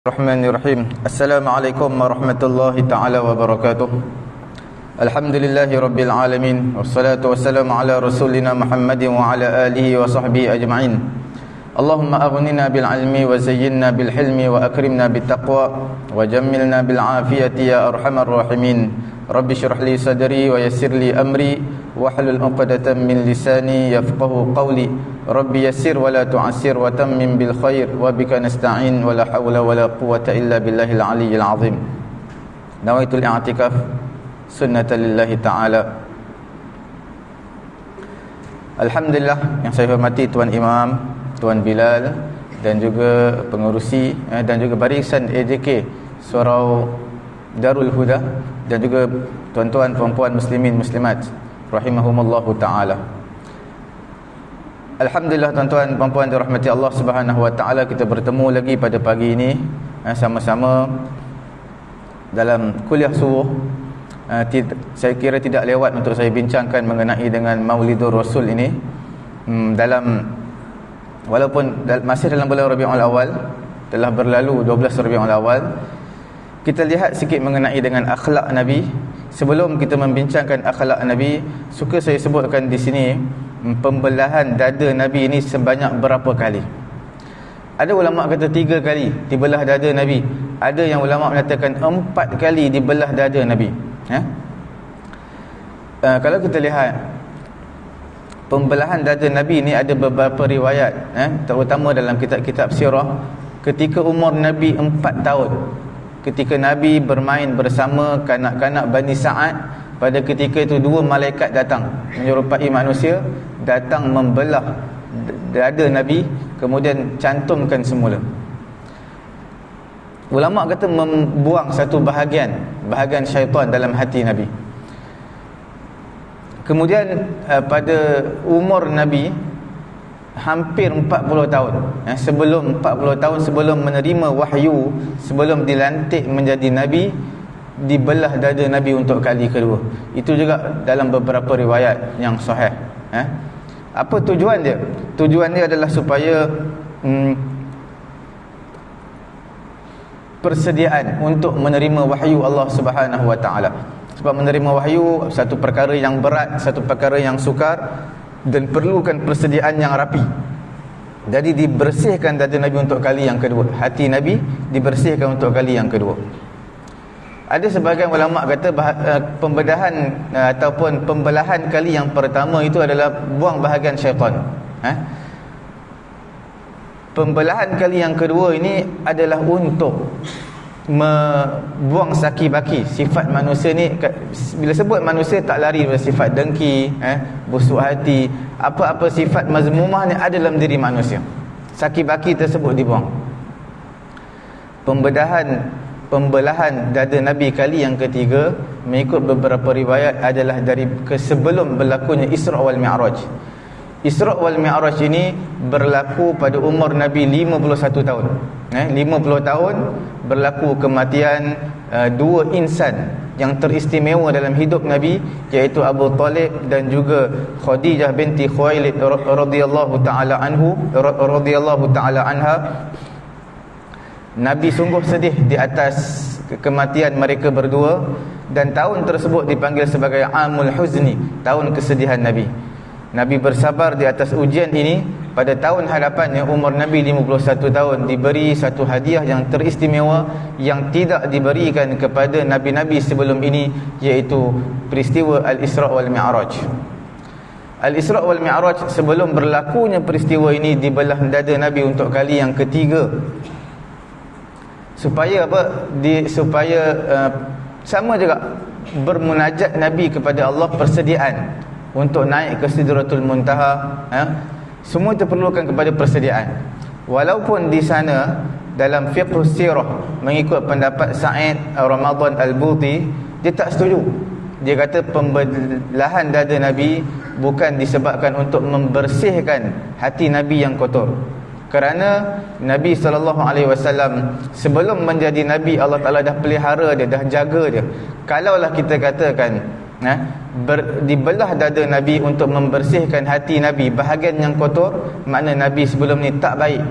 Bismillahirrahmanirrahim. Assalamualaikum warahmatullahi ta'ala wabarakatuh. Alhamdulillahi rabbil alamin. Wassalatu wassalamu ala rasulina Muhammadin wa ala alihi wa sahbihi ajma'in. Allahumma aghnina bil ilmi wa zayyinna bil hilmi wa akrimna bit taqwa wa jammilna bil afiyati ya arhamar rahimin. Rabbi shrah li sadri wa yassir li amri wahlul 'uqdatam min lisani yafqahu qawli. Rabbi yassir wa la tu'assir wa tammim bil khair wa bika nasta'in wa la hawla wa la quwwata illa billahil aliyyil azim. Nawaitul i'tikaf sunnatan lillahi ta'ala. Alhamdulillah, yang saya hormati Tuan Imam, Tuan Bilal dan juga pengerusi dan juga barisan AJK Surau Darul Huda dan juga tuan-tuan puan-puan muslimin muslimat rahimahumullahu taala. Alhamdulillah tuan-tuan puan-puan dirahmati Allah Subhanahu wa taala, kita bertemu lagi pada pagi ini sama-sama dalam kuliah subuh. Saya kira tidak lewat untuk saya bincangkan mengenai dengan Maulidur Rasul ini. Walaupun masih dalam bulan Rabiul Awal, telah berlalu 12 Rabiul Awal, kita lihat sikit mengenai dengan akhlak Nabi. Sebelum kita membincangkan akhlak Nabi, suka saya sebutkan di sini pembelahan dada Nabi ini sebanyak berapa kali. Ada ulama kata 3 kali dibelah dada Nabi. Ada yang ulama mengatakan 4 kali dibelah dada Nabi. Kalau kita lihat pembelahan dada Nabi ini, ada beberapa riwayat, terutama dalam kitab-kitab sirah. Ketika umur Nabi 4 tahun, ketika Nabi bermain bersama kanak-kanak Bani Sa'ad, pada ketika itu 2 malaikat datang menyerupai manusia, datang membelah dada Nabi, kemudian cantumkan semula. Ulama kata membuang satu bahagian syaitan dalam hati Nabi. Kemudian pada umur Nabi hampir 40 tahun, sebelum 40 tahun sebelum menerima wahyu, sebelum dilantik menjadi Nabi, dibelah dada Nabi untuk kali kedua. Itu juga dalam beberapa riwayat yang sahih. Apa tujuan dia? Tujuan dia adalah supaya persediaan untuk menerima wahyu Allah Subhanahu wa taala. Sebab menerima wahyu satu perkara yang berat, satu perkara yang sukar, dan perlukan persediaan yang rapi. Jadi dibersihkan dada Nabi untuk kali yang kedua. Hati Nabi dibersihkan untuk kali yang kedua. Ada sebahagian ulama kata pembedahan ataupun pembelahan kali yang pertama itu adalah buang bahagian syaitan. Pembelahan kali yang kedua ini adalah untuk membuang saki baki sifat manusia ni. Bila sebut manusia, tak lari dari sifat dengki, busuk hati, apa-apa sifat mazmumah ni ada dalam diri manusia. Saki baki tersebut dibuang. Pembelahan dada Nabi kali yang ketiga, mengikut beberapa riwayat, adalah dari sebelum berlakunya Isra wal Mi'raj. Isra wal Mi'raj ini berlaku pada umur Nabi 51 tahun. 50 tahun berlaku kematian 2 insan yang teristimewa dalam hidup Nabi, iaitu Abu Talib dan juga Khadijah binti Khuwailid radhiyallahu taala anha. Nabi sungguh sedih di atas kematian mereka berdua, dan tahun tersebut dipanggil sebagai Amul Huzni, tahun kesedihan Nabi. Nabi bersabar di atas ujian ini. Pada tahun hadapannya, umur Nabi 51 tahun, diberi satu hadiah yang teristimewa yang tidak diberikan kepada Nabi-Nabi sebelum ini, iaitu peristiwa Al-Isra wal Mi'raj. Al-Isra wal Mi'raj, sebelum berlakunya peristiwa ini, dibelah dada Nabi untuk kali yang ketiga. Supaya apa? Supaya sama juga bermunajat Nabi kepada Allah, persediaan untuk naik ke Sidratul Muntaha, semua diperlukan kepada persediaan. Walaupun di sana dalam fiqh sirah, mengikut pendapat Sa'id Ramadan Al-Buti, dia tak setuju. Dia kata pembelahan dada Nabi bukan disebabkan untuk membersihkan hati Nabi yang kotor. Kerana Nabi SAW sebelum menjadi Nabi, Allah Ta'ala dah pelihara dia, dah jaga dia. Kalaulah kita katakan dibelah dada Nabi untuk membersihkan hati Nabi, bahagian yang kotor, makna Nabi sebelum ni tak baik.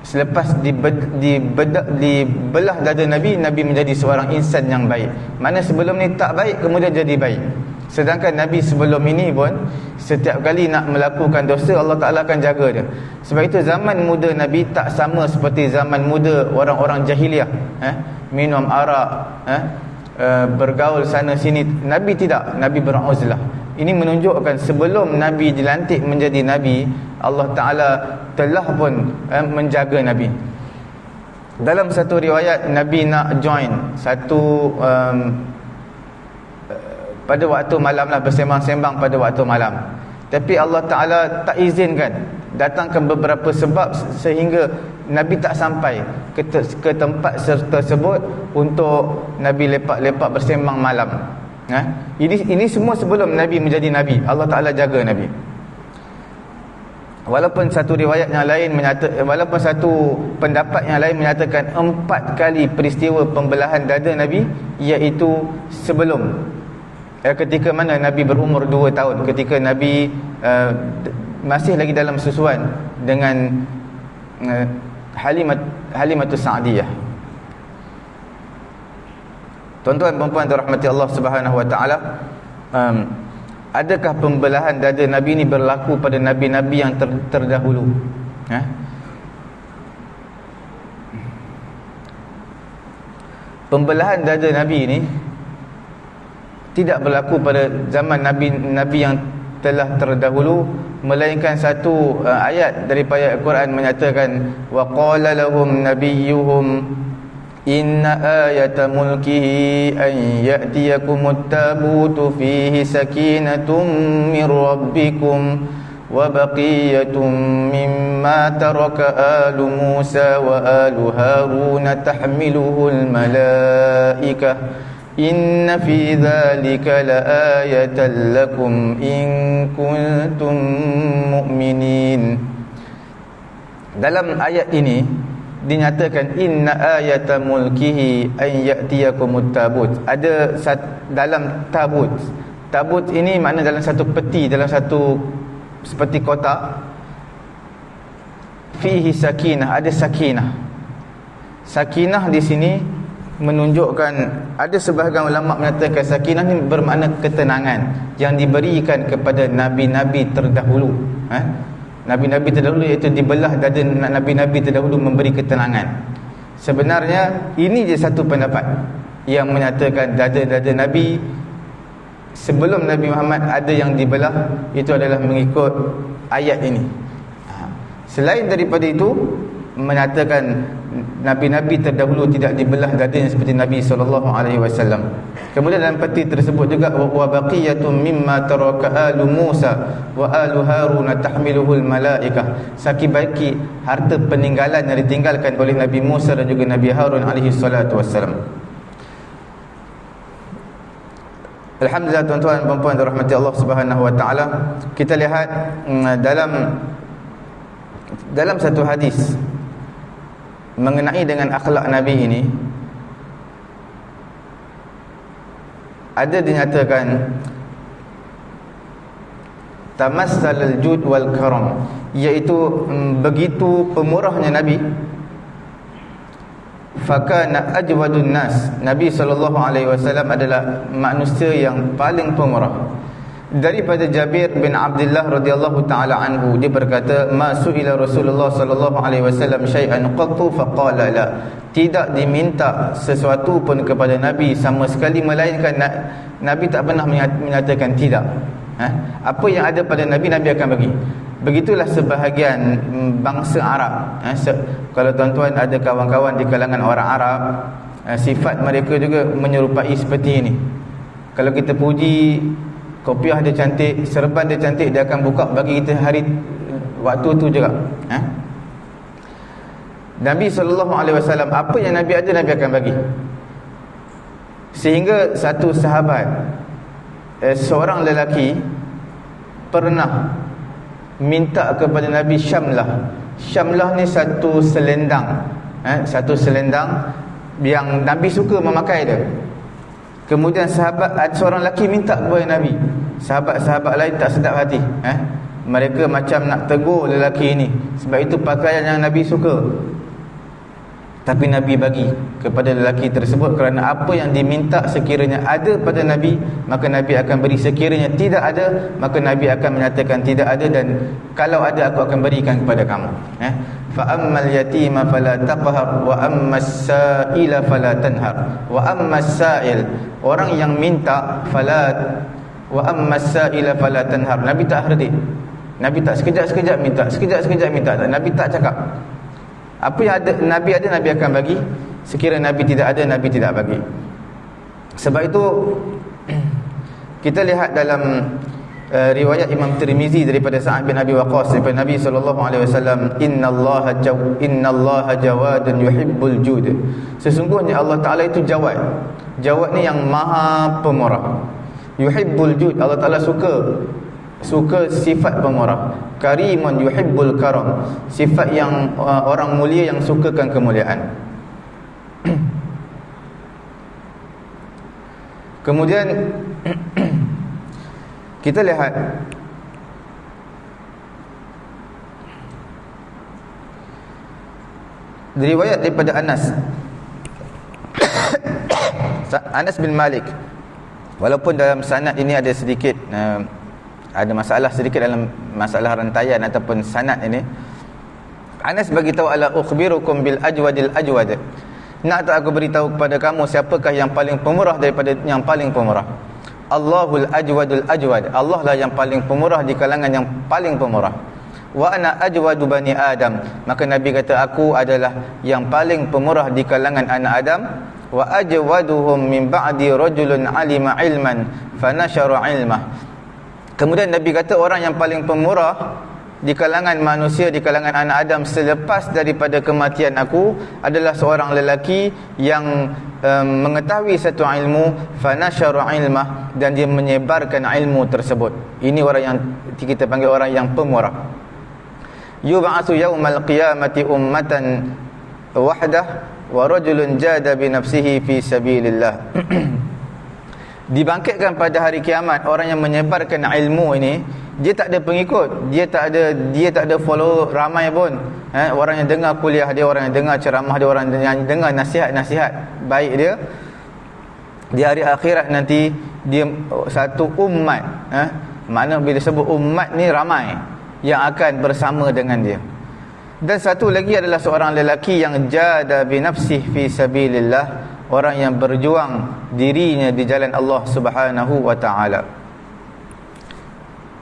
Selepas dibelah dada Nabi, Nabi menjadi seorang insan yang baik. Mana sebelum ni tak baik, kemudian jadi baik. Sedangkan Nabi sebelum ini pun setiap kali nak melakukan dosa, Allah Ta'ala akan jaga dia. Sebab itu zaman muda Nabi tak sama seperti zaman muda orang-orang jahiliah, minum arak, bergaul sana sini. Nabi tidak, Nabi beruzlah. Ini menunjukkan sebelum Nabi dilantik menjadi Nabi, Allah Ta'ala telah pun menjaga Nabi. Dalam satu riwayat, Nabi nak join satu pada waktu malam lah, bersembang-sembang pada waktu malam. Tapi Allah Ta'ala tak izinkan. Datangkan beberapa sebab sehingga Nabi tak sampai ke tempat tersebut untuk Nabi lepak-lepak bersembang malam. Ini semua sebelum Nabi menjadi Nabi. Allah Ta'ala jaga Nabi. Walaupun satu riwayat yang lain walaupun satu pendapat yang lain menyatakan 4 kali peristiwa pembelahan dada Nabi, iaitu sebelum ketika mana Nabi berumur 2 tahun, ketika Nabi masih lagi dalam susuan dengan Halimatus Sa'diyah. Tuan-tuan dan puan dirahmati Allah Subhanahu wa taala, adakah pembelahan dada Nabi ini berlaku pada nabi-nabi yang terdahulu? Pembelahan dada Nabi ini tidak berlaku pada zaman nabi-nabi yang telah terdahulu, melainkan satu ayat daripada Al-Quran menyatakan, wa qala lahum nabiyyuhum inna ayata mulkihi an ya'tiyakumut tabutu fihi sakinatun min rabbikum wa baqiyatun mimma taraka alu Musa wa alu Harun tahmiluhul malaikah inna fi dhalika laayatan lakum in kuntum mu'minin. Dalam ayat ini dinyatakan inna ayata mulkihi an ya'tiyakumut tabut. Ada dalam tabut. Tabut ini makna dalam satu peti, dalam satu seperti kotak. Fihi sakinah, ada sakinah. Sakinah di sini menunjukkan, ada sebahagian ulama menyatakan sakinah ni bermakna ketenangan yang diberikan kepada nabi-nabi terdahulu. Nabi-nabi terdahulu, iaitu dibelah dada nabi-nabi terdahulu memberi ketenangan. Sebenarnya ini je satu pendapat yang menyatakan dada-dada Nabi sebelum Nabi Muhammad ada yang dibelah, itu adalah mengikut ayat ini. Selain daripada itu, menyatakan nabi-nabi terdahulu tidak dibelah dadanya seperti Nabi SAW. Kemudian dalam peti tersebut juga, wa baqiyatun mimma taraka alu Musa wa alu Harun tahmiluhul malaikah. Saki-baki harta peninggalan yang ditinggalkan oleh Nabi Musa dan juga Nabi Harun alaihi salatu wassalam. Alhamdulillah, tuan-tuan dan puan-puan dirahmati Allah Subhanahu wa taala, kita lihat dalam satu hadis mengenai dengan akhlak Nabi ini, ada dinyatakan tamassalal jud wal karam, iaitu begitu pemurahnya Nabi. Fakana ajwadun nas, Nabi SAW adalah manusia yang paling pemurah. Daripada Jabir bin Abdullah radhiyallahu taala anhu, dia berkata, ma su'ila Rasulullah sallallahu alaihi wasallam syai'an qattu faqala la. Tidak diminta sesuatu pun kepada Nabi sama sekali, melainkan Nabi tak pernah menyatakan tidak. Apa yang ada pada Nabi, Nabi akan bagi. Begitulah sebahagian bangsa Arab. Kalau tuan-tuan ada kawan-kawan di kalangan orang Arab, sifat mereka juga menyerupai seperti ini. Kalau kita puji kopiah dia cantik, serban dia cantik, dia akan buka bagi kita waktu tu juga. Nabi SAW, apa yang Nabi ada, Nabi akan bagi. Sehingga satu sahabat, seorang lelaki pernah minta kepada Nabi Syamlah. Syamlah ni satu selendang, satu selendang yang Nabi suka memakai dia. Kemudian seorang lelaki minta kepada Nabi. Sahabat-sahabat lain tak sedap hati. Mereka macam nak tegur lelaki ini, sebab itu pakaian yang Nabi suka. Tapi Nabi bagi kepada lelaki tersebut kerana apa yang diminta sekiranya ada pada Nabi, maka Nabi akan beri. Sekiranya tidak ada, maka Nabi akan menyatakan tidak ada, dan kalau ada aku akan berikan kepada kamu. Fa ammal yatima fala taqhar wa ammas sa'ila fala tanhar. Wa ammas sa'il, orang yang minta, fala wa ammas sa'ila fala tanhar. Nabi tak herdik. Nabi tak sekejap-sekejap minta, sekejap-sekejap minta. Nabi tak cakap. Apa yang ada, Nabi akan bagi. Sekiranya Nabi tidak ada, Nabi tidak bagi. Sebab itu kita lihat dalam riwayat Imam Tirmizi daripada Sa'ad bin Abi Waqqas, daripada Nabi SAW, innallaha jawadun yuhibbul jud. Sesungguhnya Allah Ta'ala itu jawad. Jawad ni yang maha pemurah. Yuhibbul jud, Allah Ta'ala suka sifat pemurah. Karimun yuhibbul karam, sifat yang orang mulia yang sukakan kemuliaan. Kemudian kita lihat riwayat daripada Anas bin Malik. Walaupun dalam sanad ini ada sedikit ada masalah sedikit dalam masalah rantaian ataupun sanad ini. Anas bagi tahu, ala ukhbirukum bil ajwadil ajwad. Nak tak aku beritahu kepada kamu siapakah yang paling pemurah daripada yang paling pemurah? Allahul ajwadul ajwad. Allah lah yang paling pemurah di kalangan yang paling pemurah. Wa ana ajwadu bani Adam. Maka Nabi kata, aku adalah yang paling pemurah di kalangan anak Adam. Wa ajwaduhum min ba'di rajulun alima ilman fanashara ilmah. Kemudian Nabi kata, orang yang paling pemurah di kalangan manusia, di kalangan anak Adam selepas daripada kematian aku adalah seorang lelaki yang mengetahui satu ilmu, fanashara ilmah, dan dia menyebarkan ilmu tersebut. Ini orang yang kita panggil orang yang pemurah. Yub'atsu yaumal qiyamati ummatan wahdah wa rajulun jada bi nafsihi fi sabilillah. Dibangkitkan pada hari kiamat orang yang menyebarkan ilmu ini, dia tak ada pengikut, dia tak ada follow ramai pun. Orang yang dengar kuliah dia, orang yang dengar ceramah dia, orang yang dengar nasihat-nasihat baik dia, di hari akhirat nanti dia satu umat. Makna bila sebut umat ni ramai yang akan bersama dengan dia. Dan satu lagi adalah seorang lelaki yang jada bi nafsihi fi sabilillah, orang yang berjuang dirinya di jalan Allah Subhanahu wa taala,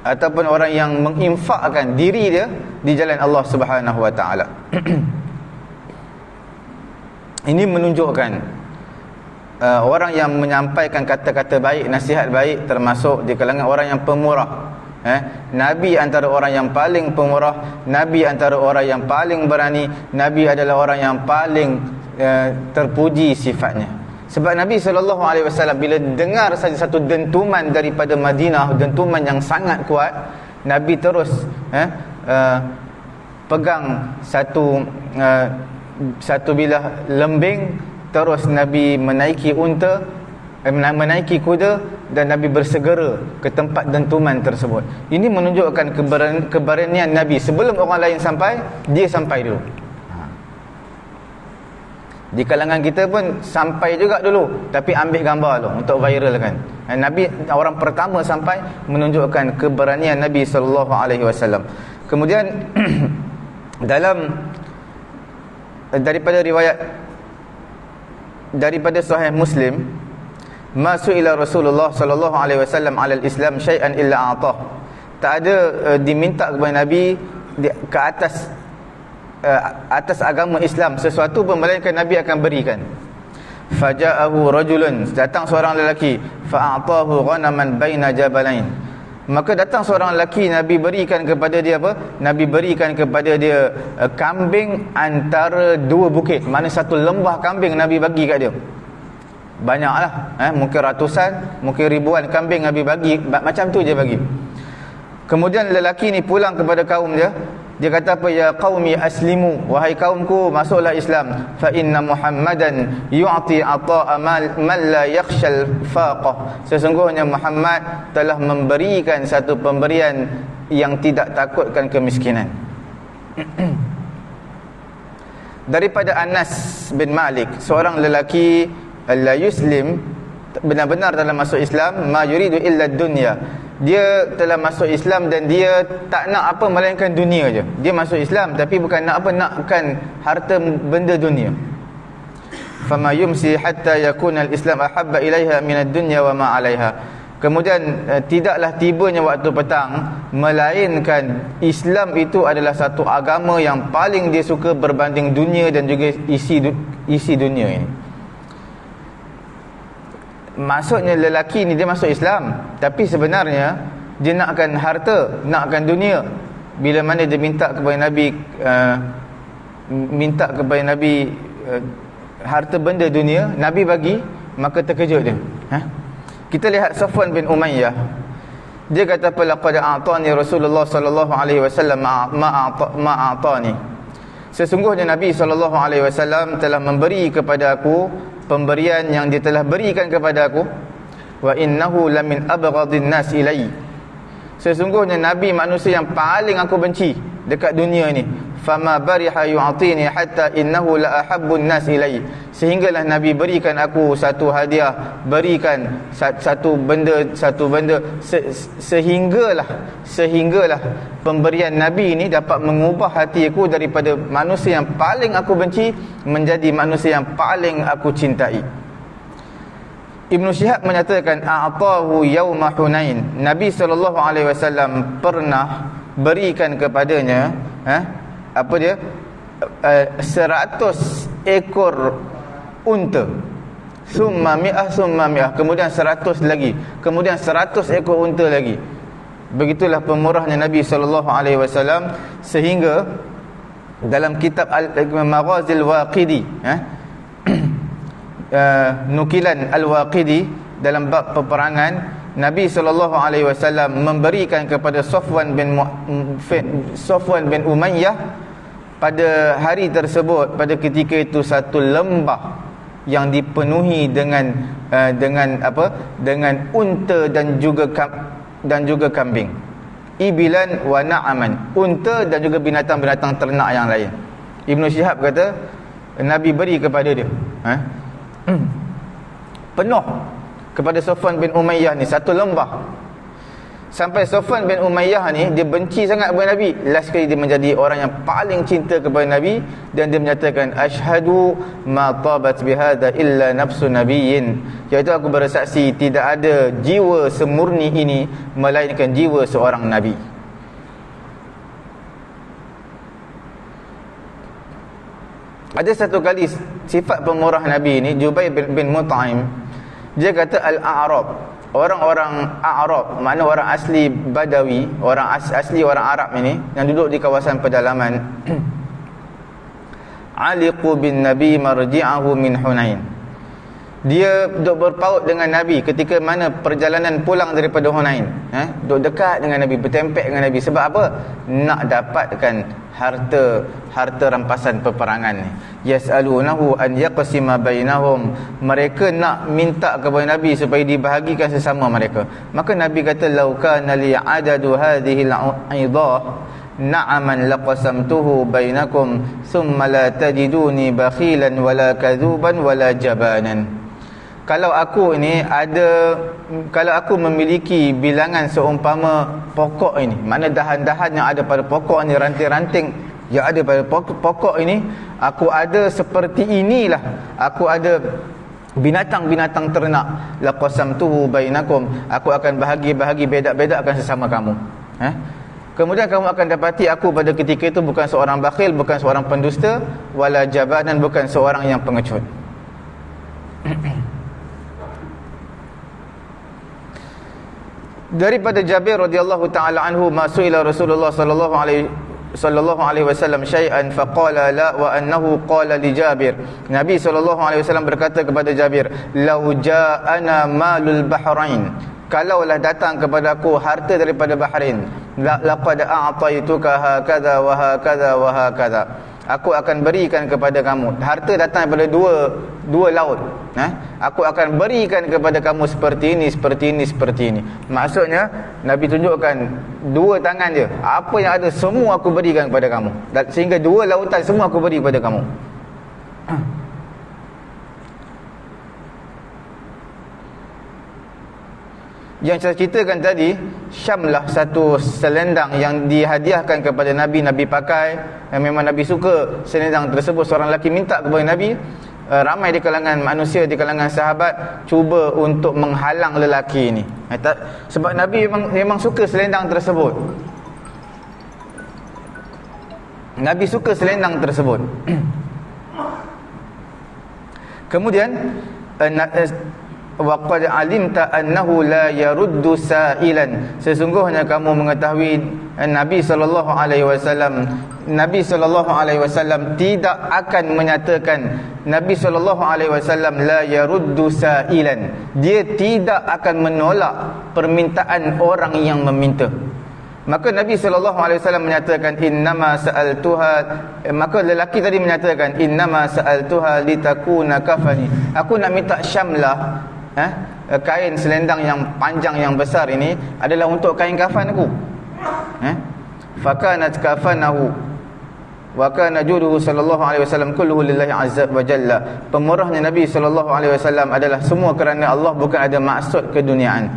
ataupun orang yang menginfakkan diri dia di jalan Allah Subhanahu wa taala. Ini menunjukkan orang yang menyampaikan kata-kata baik, nasihat baik, termasuk di kalangan orang yang pemurah. Nabi antara orang yang paling pemurah, Nabi antara orang yang paling berani, Nabi adalah orang yang paling terpuji sifatnya. Sebab Nabi SAW bila dengar saja satu dentuman daripada Madinah, dentuman yang sangat kuat, Nabi terus pegang satu bilah lembing, terus Nabi menaiki unta, menaiki kuda, dan Nabi bersegera ke tempat dentuman tersebut. Ini menunjukkan keberanian Nabi. Sebelum orang lain sampai, dia sampai dulu. Di kalangan kita pun sampai juga dulu, tapi ambil gambar dulu untuk viralkan. Nabi orang pertama sampai, menunjukkan keberanian Nabi SAW. Kemudian dalam daripada riwayat daripada Sahih Muslim, ma su'ila Rasulullah sallallahu alaihi wasallam 'ala al-Islam syai'an illa a'tah. Tak ada diminta kepada Nabi ke atas agama Islam sesuatu pun, melainkan Nabi akan berikan. Faja'ahu rajulun, datang seorang lelaki, fa'atahu ghanaman baina jabalain. Maka datang seorang lelaki, Nabi berikan kepada dia apa? Nabi berikan kepada dia kambing antara dua bukit. Mana satu lembah kambing Nabi bagi kat dia. Banyaklah, mungkin ratusan, mungkin ribuan kambing Nabi bagi, macam tu je bagi. Kemudian lelaki ni pulang kepada kaum dia. Dia kata apa? Ya qaumi aslimu, wahai kaumku, masuklah Islam. Fa inna Muhammadan yu'ti ata'a man la yakhshal faqah. Sesungguhnya Muhammad telah memberikan satu pemberian yang tidak takutkan kemiskinan. Daripada Anas bin Malik, seorang lelaki la yuslim, benar-benar dalam masuk Islam, ma yuridu illa dunya, dia telah masuk Islam dan dia tak nak apa melainkan dunia je. Dia masuk Islam tapi bukan nak apa, nakkan harta benda dunia. Fama yumsi hatta yakuna al-islam ahabba ilaiha min ad-dunya wa ma 'alaiha. Kemudian tidaklah tibanya waktu petang melainkan Islam itu adalah satu agama yang paling dia suka berbanding dunia dan juga isi dunia ini. Maksudnya lelaki ni dia masuk Islam tapi sebenarnya dia nakkan harta, nakkan dunia. Bila mana dia minta kepada Nabi harta benda dunia, Nabi bagi, maka terkejut dia. Kita lihat Safwan bin Umayyah. Dia kata, laqad a'tani Rasulullah sallallahu alaihi wasallam ma a'tani. Sesungguhnya Nabi sallallahu alaihi wasallam telah memberi kepada aku pemberian yang dia telah berikan kepada aku. Wa innahu lamin abghadin nas ilai. Sesungguhnya Nabi manusia yang paling aku benci dekat dunia ni. Fama bariha yu'tini hatta innahu la ahabbun nas ilai. Sehinggalah Nabi berikan aku satu hadiah, berikan satu benda sehinggalah pemberian Nabi ini dapat mengubah hati aku daripada manusia yang paling aku benci menjadi manusia yang paling aku cintai. Ibn Syihab menyatakan a'tahu yauma Hunain. Nabi SAW pernah berikan kepadanya 100 ekor unta. Summa mi'ah, kemudian 100 lagi, kemudian 100 ekor unta lagi. Begitulah pemurahnya Nabi SAW, sehingga dalam kitab Maghazil Waqidi, nukilan Al-Waqidi dalam bab peperangan, Nabi SAW memberikan kepada Safwan bin Umayyah pada hari tersebut, pada ketika itu, satu lembah yang dipenuhi dengan unta dan juga kambing. Ibilan wa na'aman, unta dan juga binatang-binatang ternak yang lain. Ibn Syihab kata Nabi beri kepada dia penuh kepada Safwan bin Umayyah ni, satu lembah. Sampai Safwan bin Umayyah ni dia benci sangat kepada Nabi. Last kali dia menjadi orang yang paling cinta kepada Nabi, dan dia menyatakan asyhadu ma tabat bihadza illa nafsu nabiyyin, iaitu aku bersaksi tidak ada jiwa semurni ini melainkan jiwa seorang nabi. Ada satu kali sifat pemurah Nabi ini, Jubair bin Mut'im, dia kata al-a'rab, orang-orang A'rab, makna orang asli Badawi, orang asli orang Arab ini yang duduk di kawasan pedalaman, aliqu bin Nabi marji'ahu min Hunain. Dia duduk berpaut dengan Nabi ketika mana perjalanan pulang daripada Hunain. Duduk dekat dengan Nabi, bertempek dengan Nabi. Sebab apa? Nak dapatkan harta rampasan peperangan ni. Yas'alunahu an yaqsima bainahum. Mereka nak minta kepada Nabi supaya dibahagikan sesama mereka. Maka Nabi kata, "Lau kana li adadu hadhihi al-'idah na'aman laqasamtuhu bainakum thumma la tajiduni bakhilan wala kadhuban wala jabanan." Kalau aku memiliki bilangan seumpama pokok ini, mana dahan-dahan yang ada pada pokok ini, ranting-ranting yang ada pada pokok ini, aku ada seperti inilah, aku ada binatang-binatang ternak, laqasamtuhu bainakum, aku akan bahagi bedak-bedakkan sesama kamu. Kemudian kamu akan dapati aku pada ketika itu bukan seorang bakhil, bukan seorang pendusta, wala jabanan, bukan seorang yang pengecut. Daripada Jabir radhiyallahu taala anhu, masuila Rasulullah sallallahu alaihi wasallam syai'an faqala la, wa annahu qala li Jabir. Nabi sallallahu alaihi wasallam berkata kepada Jabir, "Lau ja'ana malul bahrain." Kalaulah datang kepadaku harta daripada Bahrain, laqad a'taituka hakadha wa hakadha wa hakadha. Aku akan berikan kepada kamu. Harta datang daripada dua laut. Aku akan berikan kepada kamu seperti ini, seperti ini, seperti ini. Maksudnya Nabi tunjukkan dua tangan je. Apa yang ada semua aku berikan kepada kamu. Sehingga dua lautan semua aku beri kepada kamu. Yang saya ceritakan tadi, syamlah, satu selendang yang dihadiahkan kepada Nabi, Nabi pakai, yang memang Nabi suka selendang tersebut. Seorang lelaki minta kepada Nabi. Ramai di kalangan manusia, di kalangan sahabat cuba untuk menghalang lelaki ini. Sebab Nabi memang suka selendang tersebut. Nabi suka selendang tersebut. Kemudian waqad alimta annahu la yaruddu sa'ilan, sesungguhnya kamu mengetahui Nabi sallallahu alaihi wasallam tidak akan menyatakan, Nabi sallallahu alaihi wasallam la yaruddu sa'ilan, dia tidak akan menolak permintaan orang yang meminta. Maka Nabi sallallahu alaihi wasallam menyatakan innama sa'altuha, maka lelaki tadi menyatakan innama sa'altuha litakuna kafani, aku nak minta syamlah, kain selendang yang panjang yang besar ini adalah untuk kain kafan aku. Fakanat kafanahu wa kana juduhu sallallahu alaihi wasallam kulluhu lillahi azza wa jalla. Pemurahnya Nabi sallallahu alaihi wasallam adalah semua kerana Allah, bukan ada maksud keduniaan,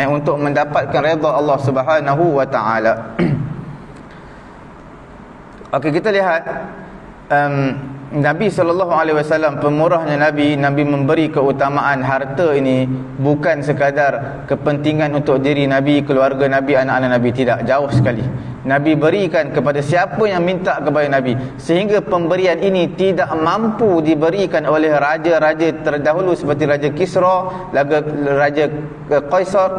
untuk mendapatkan redha Allah Subhanahu wa taala. Okey, kita lihat Nabi SAW, pemurahnya Nabi memberi keutamaan harta ini bukan sekadar kepentingan untuk diri Nabi, keluarga Nabi, anak-anak Nabi. Tidak, jauh sekali. Nabi berikan kepada siapa yang minta kepada Nabi, sehingga pemberian ini tidak mampu diberikan oleh raja-raja terdahulu seperti Raja Kisra, Raja Qaisar.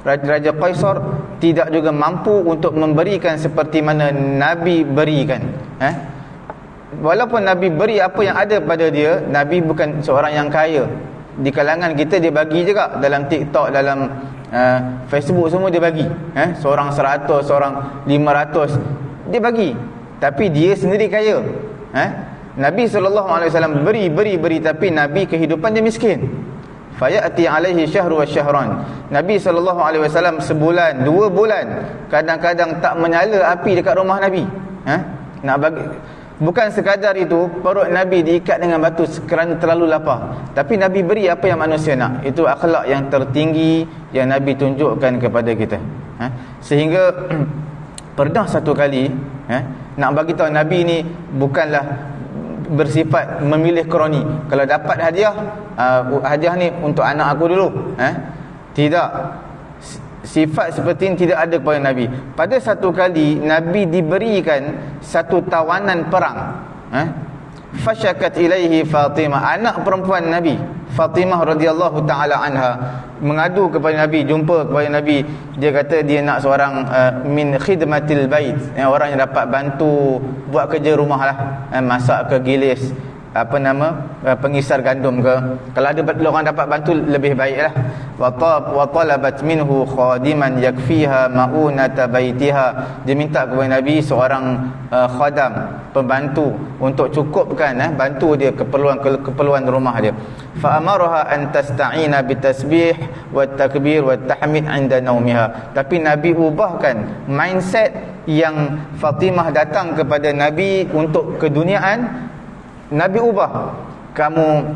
Raja Qaisar tidak juga mampu untuk memberikan seperti mana Nabi berikan. Walaupun Nabi beri apa yang ada pada dia, Nabi bukan seorang yang kaya. Di kalangan kita dia bagi juga, dalam TikTok, dalam Facebook semua dia bagi. Seorang 100, seorang 500 dia bagi. Tapi dia sendiri kaya. Nabi SAW beri, tapi Nabi kehidupan dia miskin. Fayati alaihi syahru wa syahran. Nabi SAW sebulan, 2 bulan kadang-kadang tak menyala api dekat rumah Nabi. Nak bagi. Bukan sekadar itu, perut Nabi diikat dengan batu kerana terlalu lapar. Tapi Nabi beri apa yang manusia nak. Itu akhlak yang tertinggi yang Nabi tunjukkan kepada kita. Sehingga pernah satu kali, nak bagi tahu Nabi ni bukanlah bersifat memilih kroni. Kalau dapat hadiah, hadiah ni untuk anak aku dulu. Tidak. Sifat seperti ini tidak ada kepada Nabi. Pada satu kali Nabi diberikan satu tawanan perang. Fasyakat ilaihi Fatimah, anak perempuan Nabi, Fatimah radhiyallahu taala anha, mengadu kepada Nabi, jumpa kepada Nabi. Dia kata dia nak seorang min khidmatil bait, orang yang dapat bantu buat kerja rumah lah, masak ke, gilis pengisar gandum ke. Kalau ada orang dapat bantu lebih baiklah. Wa talabat minhu khadiman yakfiha maunata baitiha, dia minta kepada Nabi seorang khadam, pembantu untuk cukupkan bantu dia keperluan rumah dia. Fa amaraha an tasta'ina bitasbih wat takbir wat tahmid 'inda naumiha. Tapi Nabi ubahkan mindset yang Fatimah datang kepada Nabi untuk keduniaan. Nabi ubah, kamu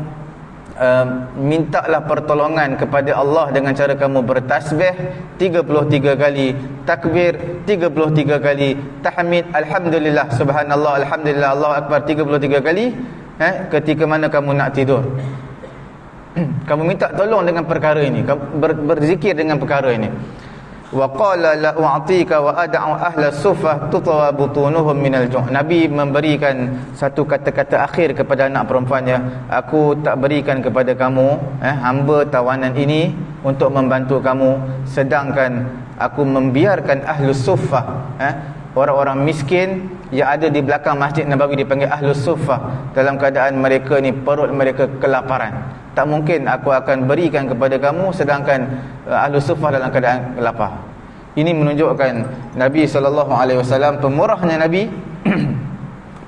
mintalah pertolongan kepada Allah dengan cara kamu bertasbih 33 kali, takbir 33 kali, tahmid alhamdulillah, subhanallah, alhamdulillah, Allahu akbar 33 kali ketika mana kamu nak tidur. Kamu minta tolong dengan perkara ini, berzikir dengan perkara ini. Wa qala la u'tika wa ad'u ahla suffah tutwa butunuhum minal ju'. Nabi memberikan satu kata-kata akhir kepada anak perempuannya, aku tak berikan kepada kamu hamba tawanan ini untuk membantu kamu, sedangkan aku membiarkan ahlus suffah, orang-orang miskin yang ada di belakang Masjid Nabawi dipanggil ahlus suffah, dalam keadaan mereka ni perut mereka kelaparan. Tak mungkin aku akan berikan kepada kamu sedangkan ahlus suffah dalam keadaan lapar. Ini menunjukkan Nabi SAW, pemurahnya Nabi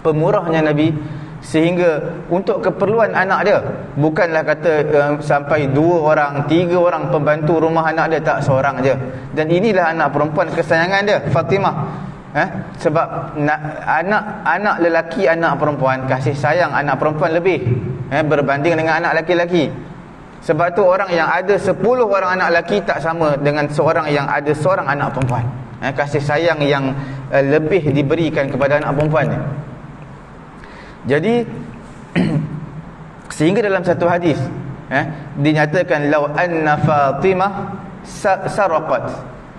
pemurahnya Nabi, sehingga untuk keperluan anak dia, bukanlah kata sampai 2 orang 3 orang pembantu rumah anak dia, tak, seorang je. Dan inilah anak perempuan kesayangan dia, Fatimah. Sebab anak lelaki, anak perempuan, kasih sayang anak perempuan lebih berbanding dengan anak lelaki. Sebab tu orang yang ada 10 orang anak lelaki tak sama dengan seorang yang ada seorang anak perempuan. Kasih sayang yang lebih diberikan kepada anak perempuan ni. Jadi sehingga dalam satu hadis dinyatakan, lau anna Fatimah saraqat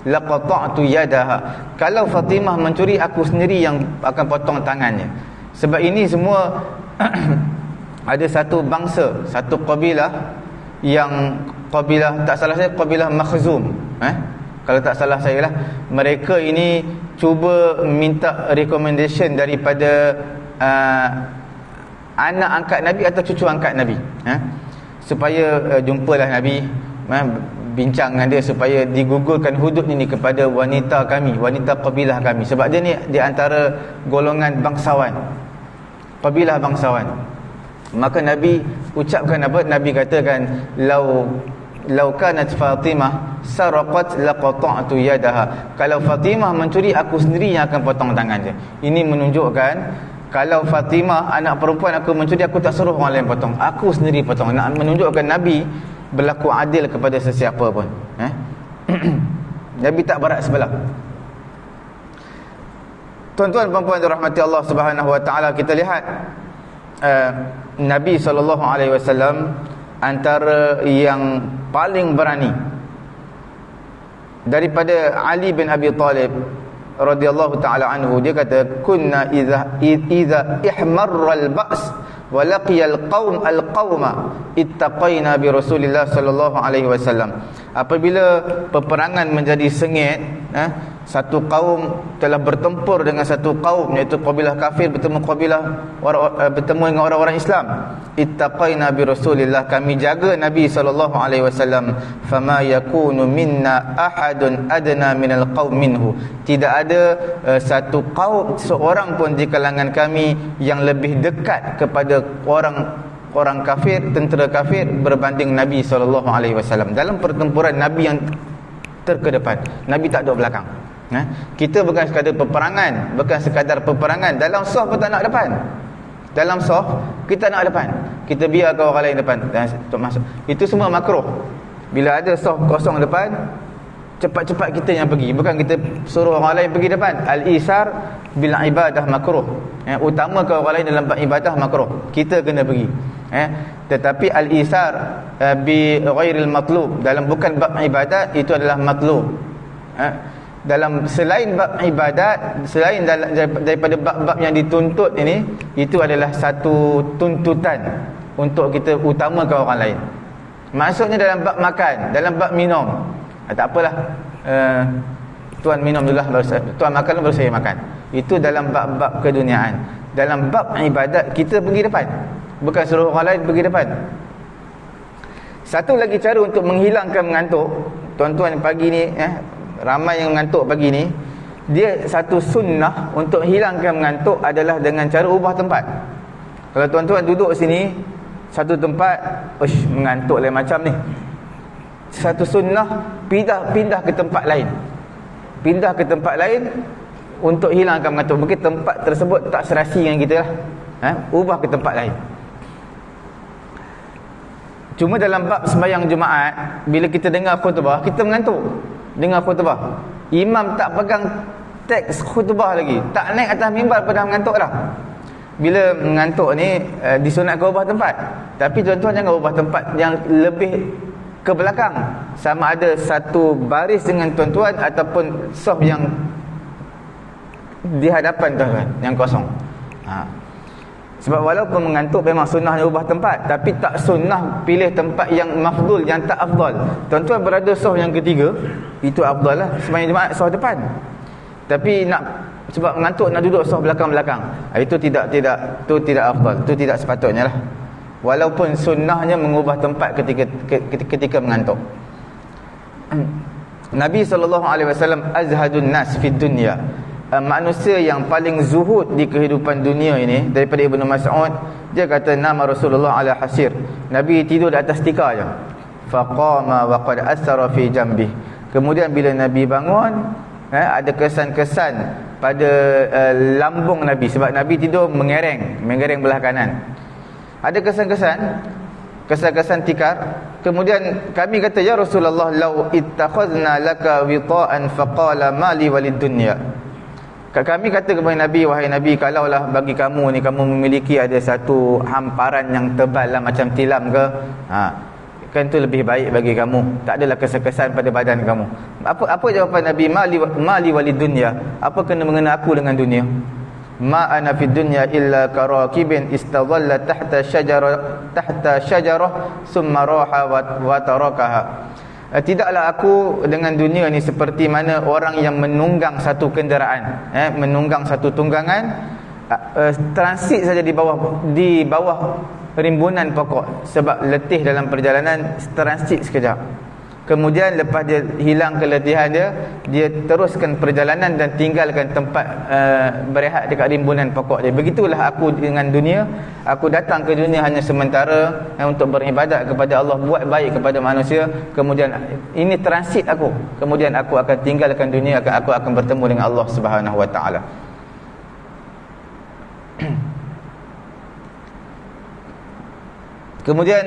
laqata'tu yadaha, kalau Fatimah mencuri, aku sendiri yang akan potong tangannya. Sebab ini semua ada satu bangsa, satu kabilah, yang kabilah, tak salah saya kabilah Makhzum, kalau tak salah saya lah, mereka ini cuba minta recommendation daripada anak angkat Nabi atau cucu angkat Nabi, supaya jumpalah Nabi, bincang dengan dia supaya digugurkan hudud ini kepada wanita kami, wanita kabilah kami. Sebab dia ni di antara golongan bangsawan, kabilah bangsawan. Maka Nabi ucapkan apa? Nabi katakan, lau kanat Fatimah saraqat laqata'tu yadaha, kalau Fatimah mencuri, aku sendiri yang akan potong tangan dia. Ini menunjukkan, kalau Fatimah anak perempuan aku mencuri, aku tak suruh orang lain potong, aku sendiri potong. Nak menunjukkan Nabi berlaku adil kepada sesiapa pun. Nabi tak barat sebelah. Tuan-tuan dan puan-puan dirahmati Allah Subhanahu wa taala, kita lihat Nabi SAW antara yang paling berani daripada Ali bin Abi Talib radhiyallahu taala anhu. Dia kata, kunna idza ihmarra al-ba's wa laqiya al-qauma ittaqaina bi Rasulillah sallallahu alaihi wasallam. Apabila peperangan menjadi sengit, satu kaum telah bertempur dengan satu kaum, iaitu kabilah kafir bertemu dengan orang-orang Islam, ittaqaina bi Rasulillah, kami jaga Nabi sallallahu alaihi wasallam. Fama yakunu minna ahadun adna minal qaum minhu, tidak ada satu kaum, seorang pun di kalangan kami yang lebih dekat kepada orang kafir, tentera kafir berbanding Nabi SAW. Dalam pertempuran, Nabi yang terkedepan, Nabi tak duduk belakang. Kita bukan sekadar peperangan, dalam saf pun tak nak depan. Dalam saf kita nak depan, kita biarkan orang lain depan untuk masuk. Itu semua makruh. Bila ada saf kosong depan, cepat-cepat kita yang pergi, bukan kita suruh orang lain pergi depan. Al-isar bil ibadah makruh, utamakan orang lain dalam ibadah makruh, kita kena pergi. Tetapi al-isar bi ghairil matlub, dalam bukan bab ibadat, itu adalah matlub. Dalam selain bab ibadat, selain daripada bab-bab yang dituntut ini, itu adalah satu tuntutan untuk kita utamakan orang lain. Maksudnya dalam bab makan, dalam bab minum, tak apalah, tuan minum dululah, tuan makan baru saya makan. Itu dalam bab-bab keduniaan. Dalam bab ibadat, kita pergi depan, bukan suruh orang lain pergi depan. Satu lagi cara untuk menghilangkan mengantuk, tuan-tuan pagi ni, ramai yang mengantuk pagi ni, dia satu sunnah untuk hilangkan mengantuk adalah dengan cara ubah tempat. Kalau tuan-tuan duduk sini satu tempat, mengantuk lain macam ni, satu sunnah pindah ke tempat lain. Pindah ke tempat lain untuk hilangkan mengantuk. Mungkin tempat tersebut tak serasi dengan kita lah, ubah ke tempat lain. Cuma dalam bab sembahyang Jumaat, bila kita dengar khutbah, kita mengantuk. Dengar khutbah, imam tak pegang teks khutbah lagi, tak naik atas mimbar pada mengantuk dah. Bila mengantuk ni disunatkan ubah tempat. Tapi tuan-tuan jangan ubah tempat yang lebih ke belakang, sama ada satu baris dengan tuan-tuan ataupun saf yang di hadapan tuan-tuan yang kosong. Sebab walaupun mengantuk memang sunnahnya ubah tempat, tapi tak sunnah pilih tempat yang mafdul, yang tak afdal. Tuan-tuan berada saf yang ketiga, itu afdal lah, sembahyang Jumaat saf depan. Tapi nak, sebab mengantuk nak duduk saf belakang-belakang, itu tidak afdal, itu tidak sepatutnya lah. Walaupun sunnahnya mengubah tempat ketika mengantuk. Nabi SAW azhadun nas fid dunya, manusia yang paling zuhud di kehidupan dunia ini daripada Ibnu Mas'ud, dia kata nama Rasulullah ala hasir, Nabi tidur di atas tikar je. Faqama wa qad asara fi jambi. Kemudian bila Nabi bangun, ada kesan-kesan pada lambung Nabi, sebab Nabi tidur mengereng belah kanan. Ada kesan-kesan tikar. Kemudian kami kata, ya Rasulullah, lau ittakhadna laka wita'an faqala mali walid dunya. Kami kata kepada Nabi, wahai Nabi, kalaulah bagi kamu ni, kamu memiliki ada satu hamparan yang tebal lah, macam tilam ke, kan itu lebih baik bagi kamu, tak adalah kesan-kesan pada badan kamu. Apa jawapan Nabi? Mali walid dunya. Apa kena mengena aku dengan dunia? Ma ana fid dunya illa karakibin istadalla tahta syajarah summa raha wa tarakaha. Tidaklah aku dengan dunia ni seperti mana orang yang menunggang satu kenderaan, menunggang satu tunggangan, transit saja di bawah rimbunan pokok, sebab letih dalam perjalanan, transit sekejap. Kemudian lepas dia hilang keletihan dia teruskan perjalanan dan tinggalkan tempat berehat dekat rimbunan pokok dia. Begitulah aku dengan dunia. Aku datang ke dunia hanya sementara untuk beribadat kepada Allah, buat baik kepada manusia. Kemudian ini transit aku. Kemudian aku akan tinggalkan dunia, aku akan bertemu dengan Allah Subhanahu Wa Taala. Kemudian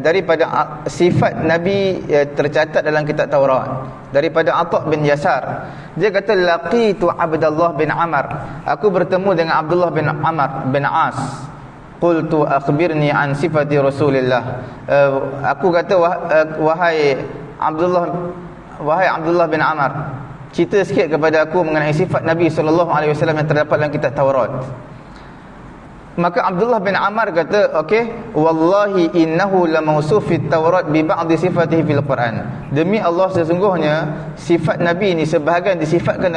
daripada sifat Nabi tercatat dalam kitab Taurat, daripada Atha bin Yasar, dia kata laqitu Abdullah bin Amr, aku bertemu dengan Abdullah bin Amr bin As. Qultu akhbirni an sifati Rasulillah. Aku kata, wahai Abdullah bin Amr, cerita sikit kepada aku mengenai sifat Nabi SAW yang terdapat dalam kitab Taurat. Maka Abdullah bin Amr kata, okey, wallahi innahu lamawsufit Taurat bi ba'di sifatihi fil Quran. Demi Allah, sesungguhnya sifat Nabi ini sebahagian disifatkan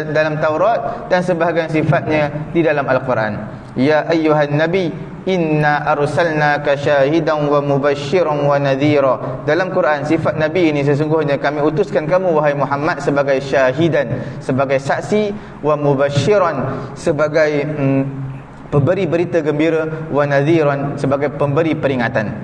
dalam Taurat dan sebahagian sifatnya di dalam Al-Quran. Ya ayyuhan nabi, inna arsalnaka syahidan wa mubasysyiran wa nadhira. Dalam Quran, sifat Nabi ini sesungguhnya kami utuskan kamu wahai Muhammad sebagai syahidan, sebagai saksi, wa mubasysyiran, sebagai pemberi berita gembira, wa nadhiran, sebagai pemberi peringatan.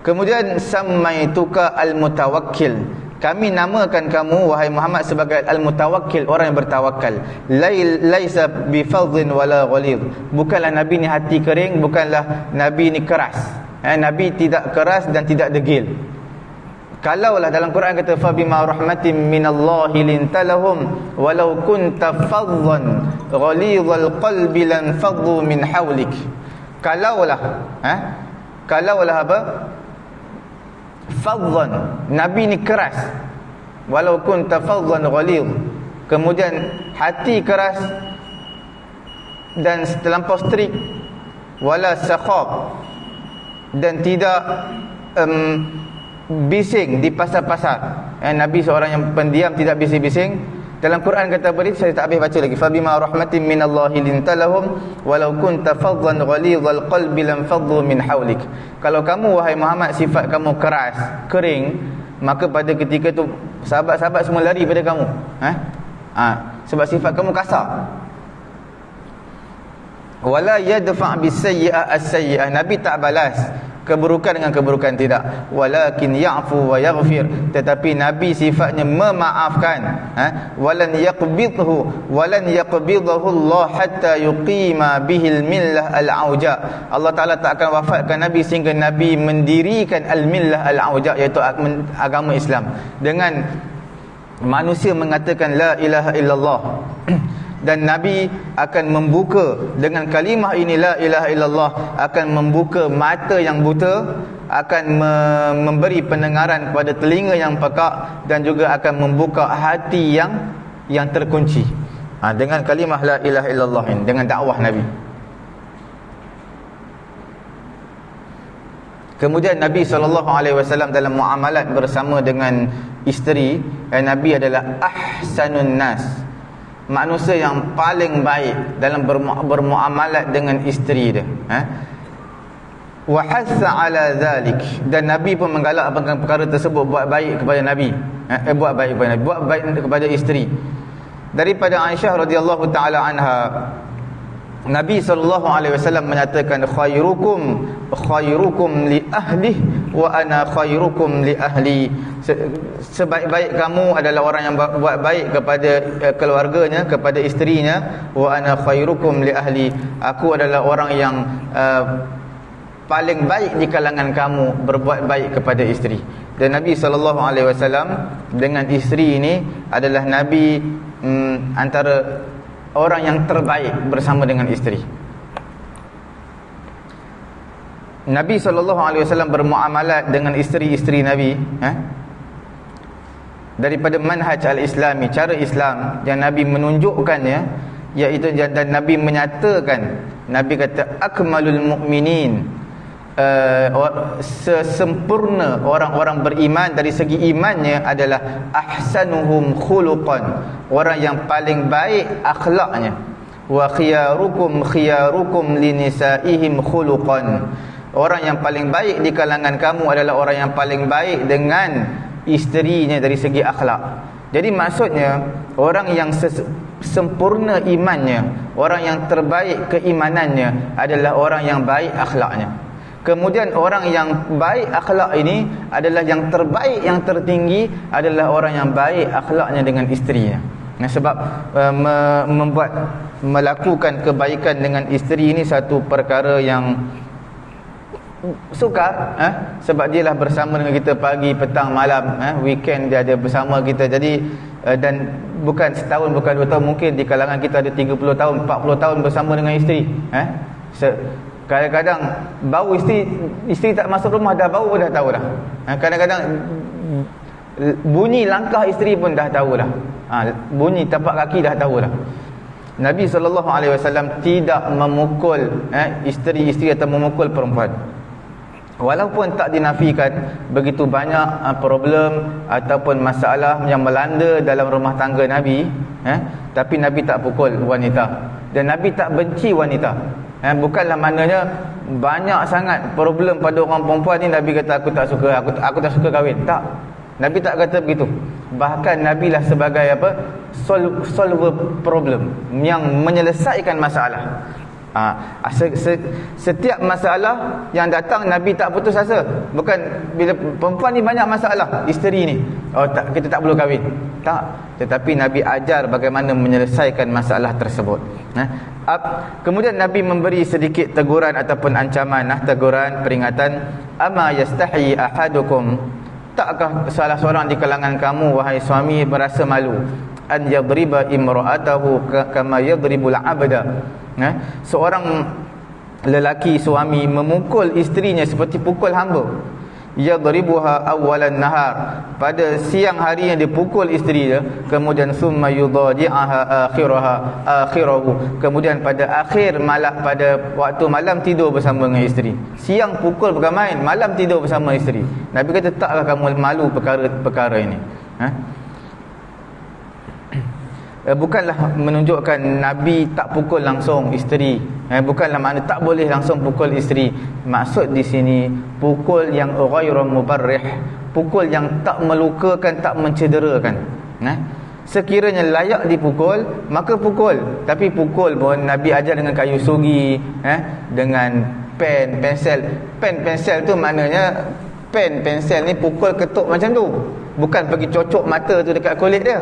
Kemudian samaituka al-mutawakkil, kami namakan kamu wahai Muhammad sebagai al-mutawakkil, orang yang bertawakal. Laisa bifadhin wala ghalidh, bukanlah Nabi ni hati kering, bukanlah Nabi ni keras. Nabi tidak keras dan tidak degil. Kalaulah dalam Quran kata fabima rahmatin minallahi lintalahum walau kunta faddan ghalidhal qalbi lan faddu min hawlik. Kalaulah apa? Faddan, Nabi ni keras. Walau kunta faddan ghalidh, kemudian hati keras dan terlampau strict, wala sakhab, dan tidak bising di pasar-pasar. Nabi seorang yang pendiam, tidak bising-bising. Dalam Quran kata apa? Saya tak habis baca lagi. Fabima rahmatin minallahi lintalahum walau kunta faddan ghalidhal qalbi lam faddu min hawlik. Kalau kamu wahai Muhammad sifat kamu keras, kering, maka pada ketika itu sahabat-sahabat semua lari pada kamu. Sebab sifat kamu kasar. Wala yadfa' bis-sayyi'ah as-sayyi'ah, Nabi tak balas keburukan dengan keburukan, tidak. Walakin ya'fu wa yaghfir, tetapi Nabi sifatnya memaafkan. Walan yaqbidhu Allah hatta yuqima bihil millah al-auja. Allah Ta'ala tak akan wafatkan Nabi sehingga Nabi mendirikan al-millah al-auja, iaitu agama Islam, dengan manusia mengatakan la ilaha illallah. Dan Nabi akan membuka dengan kalimah ini, la ilaha illallah, akan membuka mata yang buta, akan memberi pendengaran kepada telinga yang pekak, dan juga akan membuka hati yang terkunci. Dengan kalimah la ilaha illallah ini, dengan dakwah Nabi. Kemudian Nabi SAW dalam muamalat bersama dengan isteri, Nabi adalah ahsanun nas, manusia yang paling baik dalam bermuamalat dengan isteri dia. wa hassa ala zalik, dan Nabi pun menggalak perkara tersebut, buat baik kepada Nabi, buat baik kepada Nabi, buat baik kepada isteri. Daripada Aisyah radhiyallahu taala anha, Nabi SAW menyatakan, khairukum li ahli wa ana khairukum li ahli. Sebaik-baik kamu adalah orang yang buat baik kepada keluarganya, kepada isterinya. Wa ana khairukum li ahli, aku adalah orang yang paling baik di kalangan kamu, berbuat baik kepada isteri. Dan Nabi SAW dengan isteri ini adalah Nabi antara orang yang terbaik bersama dengan isteri. Nabi SAW bermuamalat dengan isteri-isteri Nabi, daripada manhaj al-islami, cara Islam yang Nabi menunjukkannya, iaitu, dan Nabi menyatakan, Nabi kata akmalul mu'minin, sesempurna orang-orang beriman dari segi imannya adalah ahsanuhum khuluqan, orang yang paling baik akhlaknya. Wa khiyarukum linisaihim khuluqan, orang yang paling baik di kalangan kamu adalah orang yang paling baik dengan isterinya dari segi akhlak. Jadi maksudnya, orang yang sempurna imannya, orang yang terbaik keimanannya adalah orang yang baik akhlaknya. Kemudian orang yang baik akhlak ini adalah yang terbaik, yang tertinggi adalah orang yang baik akhlaknya dengan isterinya. Sebab melakukan kebaikan dengan isteri ini satu perkara yang sukar, sebab dia lah bersama dengan kita pagi, petang, malam, weekend dia ada bersama kita. Jadi dan bukan setahun, bukan 2 tahun, mungkin di kalangan kita ada 30 tahun, 40 tahun bersama dengan isteri. Kadang-kadang bau isteri tak masuk rumah dah bau pun dah tahu dah. Kadang-kadang bunyi langkah isteri pun dah tahu dah. Bunyi tapak kaki dah tahu dah. Nabi SAW tidak memukul isteri-isteri atau memukul perempuan. Walaupun tak dinafikan begitu banyak problem ataupun masalah yang melanda dalam rumah tangga Nabi, tapi Nabi tak pukul wanita, dan Nabi tak benci wanita. Bukanlah maknanya banyak sangat problem pada orang perempuan ni Nabi kata aku tak suka, aku tak suka kahwin. Tak. Nabi tak kata begitu. Bahkan Nabi lah sebagai solver problem, yang menyelesaikan masalah. Setiap masalah yang datang Nabi tak putus asa. Bukan bila perempuan ni banyak masalah, isteri ni, kita tak perlu kahwin. Tak. Tetapi Nabi ajar bagaimana menyelesaikan masalah tersebut. Kemudian Nabi memberi sedikit teguran ataupun ancaman, teguran, peringatan. Ama yastahi ahadukum, takkah salah seorang di kalangan kamu wahai suami merasa malu, an yadriba imra'atahu kama yadribul 'abda. Seorang lelaki, suami, memukul isterinya seperti pukul hamba. Yadribuha awwalan nahar, pada siang hari yang dipukul isteri dia, kemudian summa yudadi'aha akhirahu, kemudian pada akhir malam, pada waktu malam tidur bersama dengan isteri. Siang pukul bukan main, malam tidur bersama isteri. Nabi kata taklah kamu malu perkara ini. Bukanlah menunjukkan Nabi tak pukul langsung isteri, bukanlah makna tak boleh langsung pukul isteri. Maksud di sini pukul yang ghairu mubarrih, pukul yang tak melukakan, tak mencederakan. Sekiranya layak dipukul, maka pukul. Tapi pukul pun Nabi ajar dengan kayu sugi, dengan pen, pensel. Pen, pensel tu maknanya pen, pensel ni pukul ketuk macam tu, bukan pergi cocok mata tu dekat kulit dia.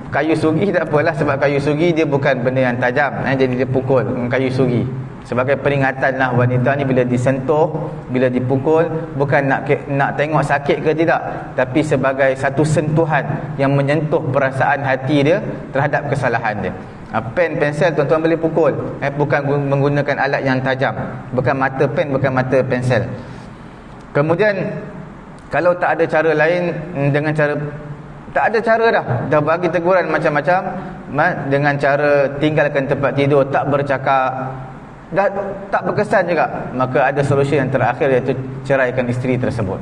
Kayu sugi tak apalah, sebab kayu sugi dia bukan benda yang tajam, jadi dia pukul dengan kayu sugi sebagai peringatanlah wanita ni bila disentuh, bila dipukul, bukan nak tengok sakit ke tidak, tapi sebagai satu sentuhan yang menyentuh perasaan hati dia terhadap kesalahan dia. Pen, pensel tuan-tuan boleh pukul, bukan menggunakan alat yang tajam, bukan mata pen, bukan mata pensel. Kemudian kalau tak ada cara lain, dengan cara, tak ada cara dah bagi teguran macam-macam, dengan cara tinggalkan tempat tidur, tak bercakap, dah tak berkesan juga, maka ada solusi yang terakhir, iaitu ceraikan isteri tersebut.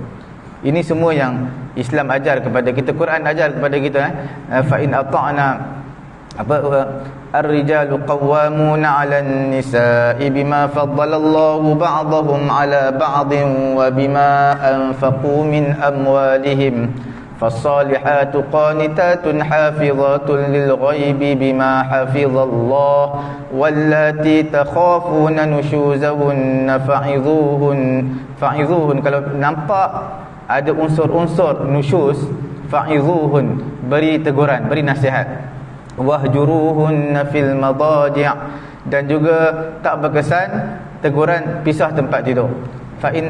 Ini semua yang Islam ajar kepada kita, Quran ajar kepada kita. Fa in ata'na Ar-rijalu qawwamuna 'alan nisa'i bima faddalallahu ba'dahum 'ala ba'din wa bima anfaqu min amwalihim. فالصالحات قانتات حافظات للغيب بما حفظ الله واللاتي تخافون نشوزهن فعظوهن. Kalau nampak ada unsur-unsur nusyuz, fa'idhuhun, beri teguran, beri nasihat. Wahjuruhunna fil madaji', dan juga tak berkesan teguran pisah tempat tidur. Fa in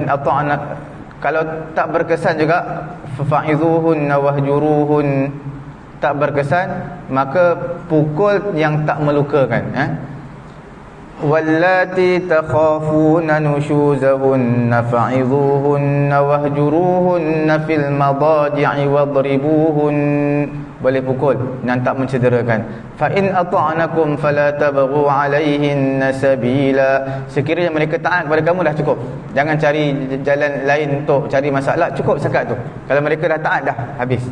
ata'na, kalau tak berkesan juga fa'idhuhunna wahjuruhun, tak berkesan maka pukul yang tak melukakan. Wallati takhafuna nushuzahunna fa'idhuhunna wahjuruhunna fil madaji'i wadribuhun, boleh pukul dan tak mencederakan. Fa in ata'nakum fala tabghu 'alaihinna sabila, sekiranya mereka taat kepada kamu dah cukup, jangan cari jalan lain untuk cari masalah, cukup sekat tu. Kalau mereka dah taat dah habis.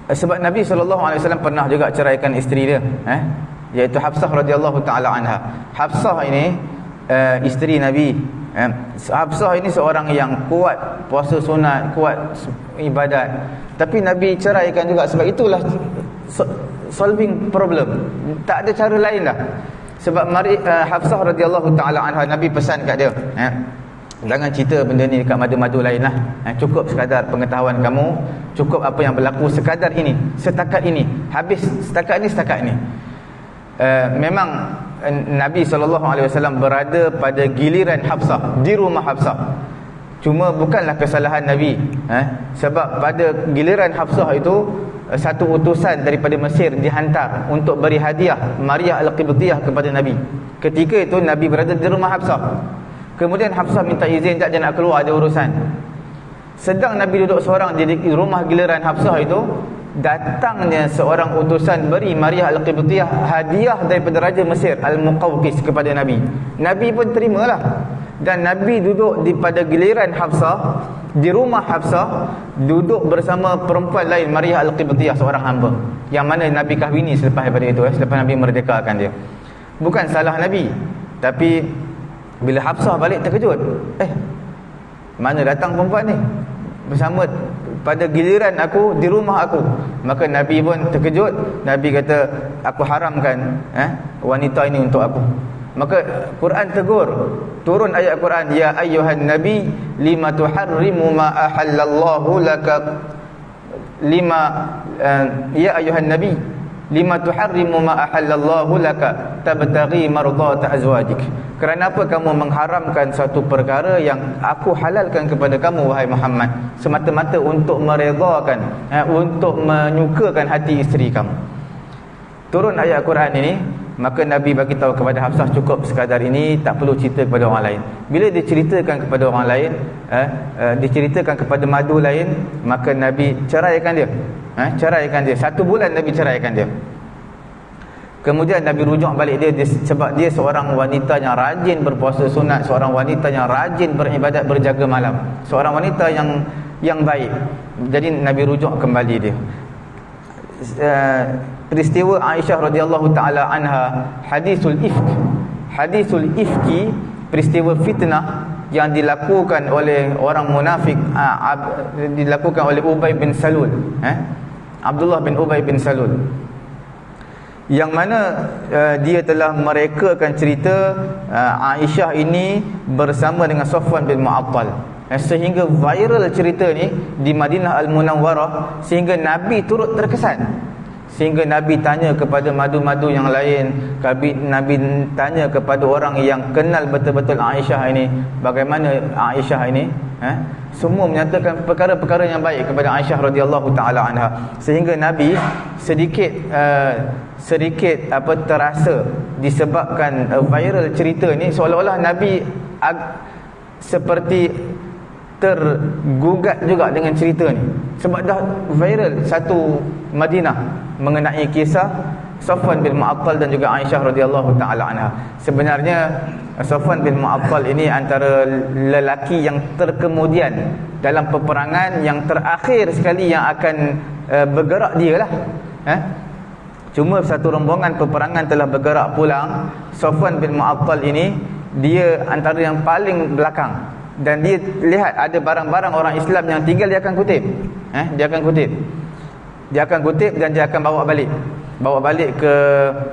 Sebab Nabi SAW pernah juga ceraikan isteri dia, iaitu Hafsah radhiyallahu taala anha. Hafsah ini isteri Nabi. Hafsah ini seorang yang kuat puasa sunat, kuat ibadat, tapi Nabi ceraikan juga. Sebab itulah solving problem, tak ada cara lain dah. Sebab Hafsah radhiyallahu taala anha, Nabi pesan kat dia, jangan cerita benda ni dekat madu-madu lain lah. Cukup sekadar pengetahuan kamu, cukup apa yang berlaku sekadar ini, setakat ini, habis setakat ini. Memang Nabi SAW berada pada giliran Hafsah, di rumah Hafsah. Cuma bukanlah kesalahan Nabi, sebab pada giliran Hafsah itu satu utusan daripada Mesir dihantar untuk beri hadiah Maria Al-Qibtiyah kepada Nabi. Ketika itu Nabi berada di rumah Hafsah. Kemudian Hafsah minta izin, tak, dia nak keluar, ada urusan. Sedang Nabi duduk seorang di rumah giliran Hafsah itu, datangnya seorang utusan beri Maria Al-Qibtiyah hadiah daripada Raja Mesir Al-Muqawqis kepada Nabi. Nabi pun terimalah. Dan Nabi duduk pada giliran Hafsah, di rumah Hafsah, duduk bersama perempuan lain, Maria Al-Qibtiyah, seorang hamba, yang mana Nabi kahwini selepas daripada itu, selepas Nabi merdekakan dia. Bukan salah Nabi, tapi bila Hafsah balik terkejut, mana datang perempuan ni bersama pada giliran aku, di rumah aku. Maka Nabi pun terkejut. Nabi kata, aku haramkan wanita ini untuk aku. Maka Quran tegur, turun ayat Quran, ya ayyuhan nabi lima tuharrimu ma ahallallahu laka, ya ayyuhan nabi lima tuharrimu ma ahallallahu laka tabtaghi mardata azwajik. Kerana apa kamu mengharamkan satu perkara yang aku halalkan kepada kamu, wahai Muhammad, semata-mata untuk meredakan, untuk menyukakan hati isteri kamu. Turun ayat Quran ini, maka Nabi bagi tahu kepada Hafsah, cukup sekadar ini, tak perlu cerita kepada orang lain. Bila diceritakan kepada orang lain, diceritakan kepada madu lain, maka Nabi ceraikan dia. Ceraikan dia. 1 bulan Nabi ceraikan dia. Kemudian Nabi rujuk balik dia, sebab dia seorang wanita yang rajin berpuasa sunat, seorang wanita yang rajin beribadat, berjaga malam, seorang wanita yang baik. Jadi Nabi rujuk kembali dia. Peristiwa Aisyah radhiyallahu taala anha, hadisul ifki, peristiwa fitnah yang dilakukan oleh orang munafik, dilakukan oleh Ubay bin Salul, Abdullah bin Ubay bin Salul, yang mana dia telah merekakan cerita Aisyah ini bersama dengan Safwan bin Mu'attal, sehingga viral cerita ni di Madinah Al-Munawwarah, sehingga Nabi turut terkesan. Sehingga Nabi tanya kepada madu-madu yang lain, Nabi tanya kepada orang yang kenal betul-betul Aisyah ini, bagaimana Aisyah ini, semua menyatakan perkara-perkara yang baik kepada Aisyah radhiyallahu taala anha. Sehingga Nabi sedikit terasa disebabkan viral cerita ni, seolah-olah Nabi seperti tergugat juga dengan cerita ni, sebab dah viral satu Madinah mengenai kisah Safwan bin Mu'attal dan juga Aisyah radhiyallahu taala anha. Sebenarnya Safwan bin Mu'attal ini antara lelaki yang terkemudian dalam peperangan yang terakhir sekali yang akan bergerak dia lah. Cuma satu rombongan peperangan telah bergerak pulang. Safwan bin Mu'attal ini dia antara yang paling belakang, dan dia lihat ada barang-barang orang Islam yang tinggal, dia akan kutip. Dia akan kutip dan dia akan bawa balik ke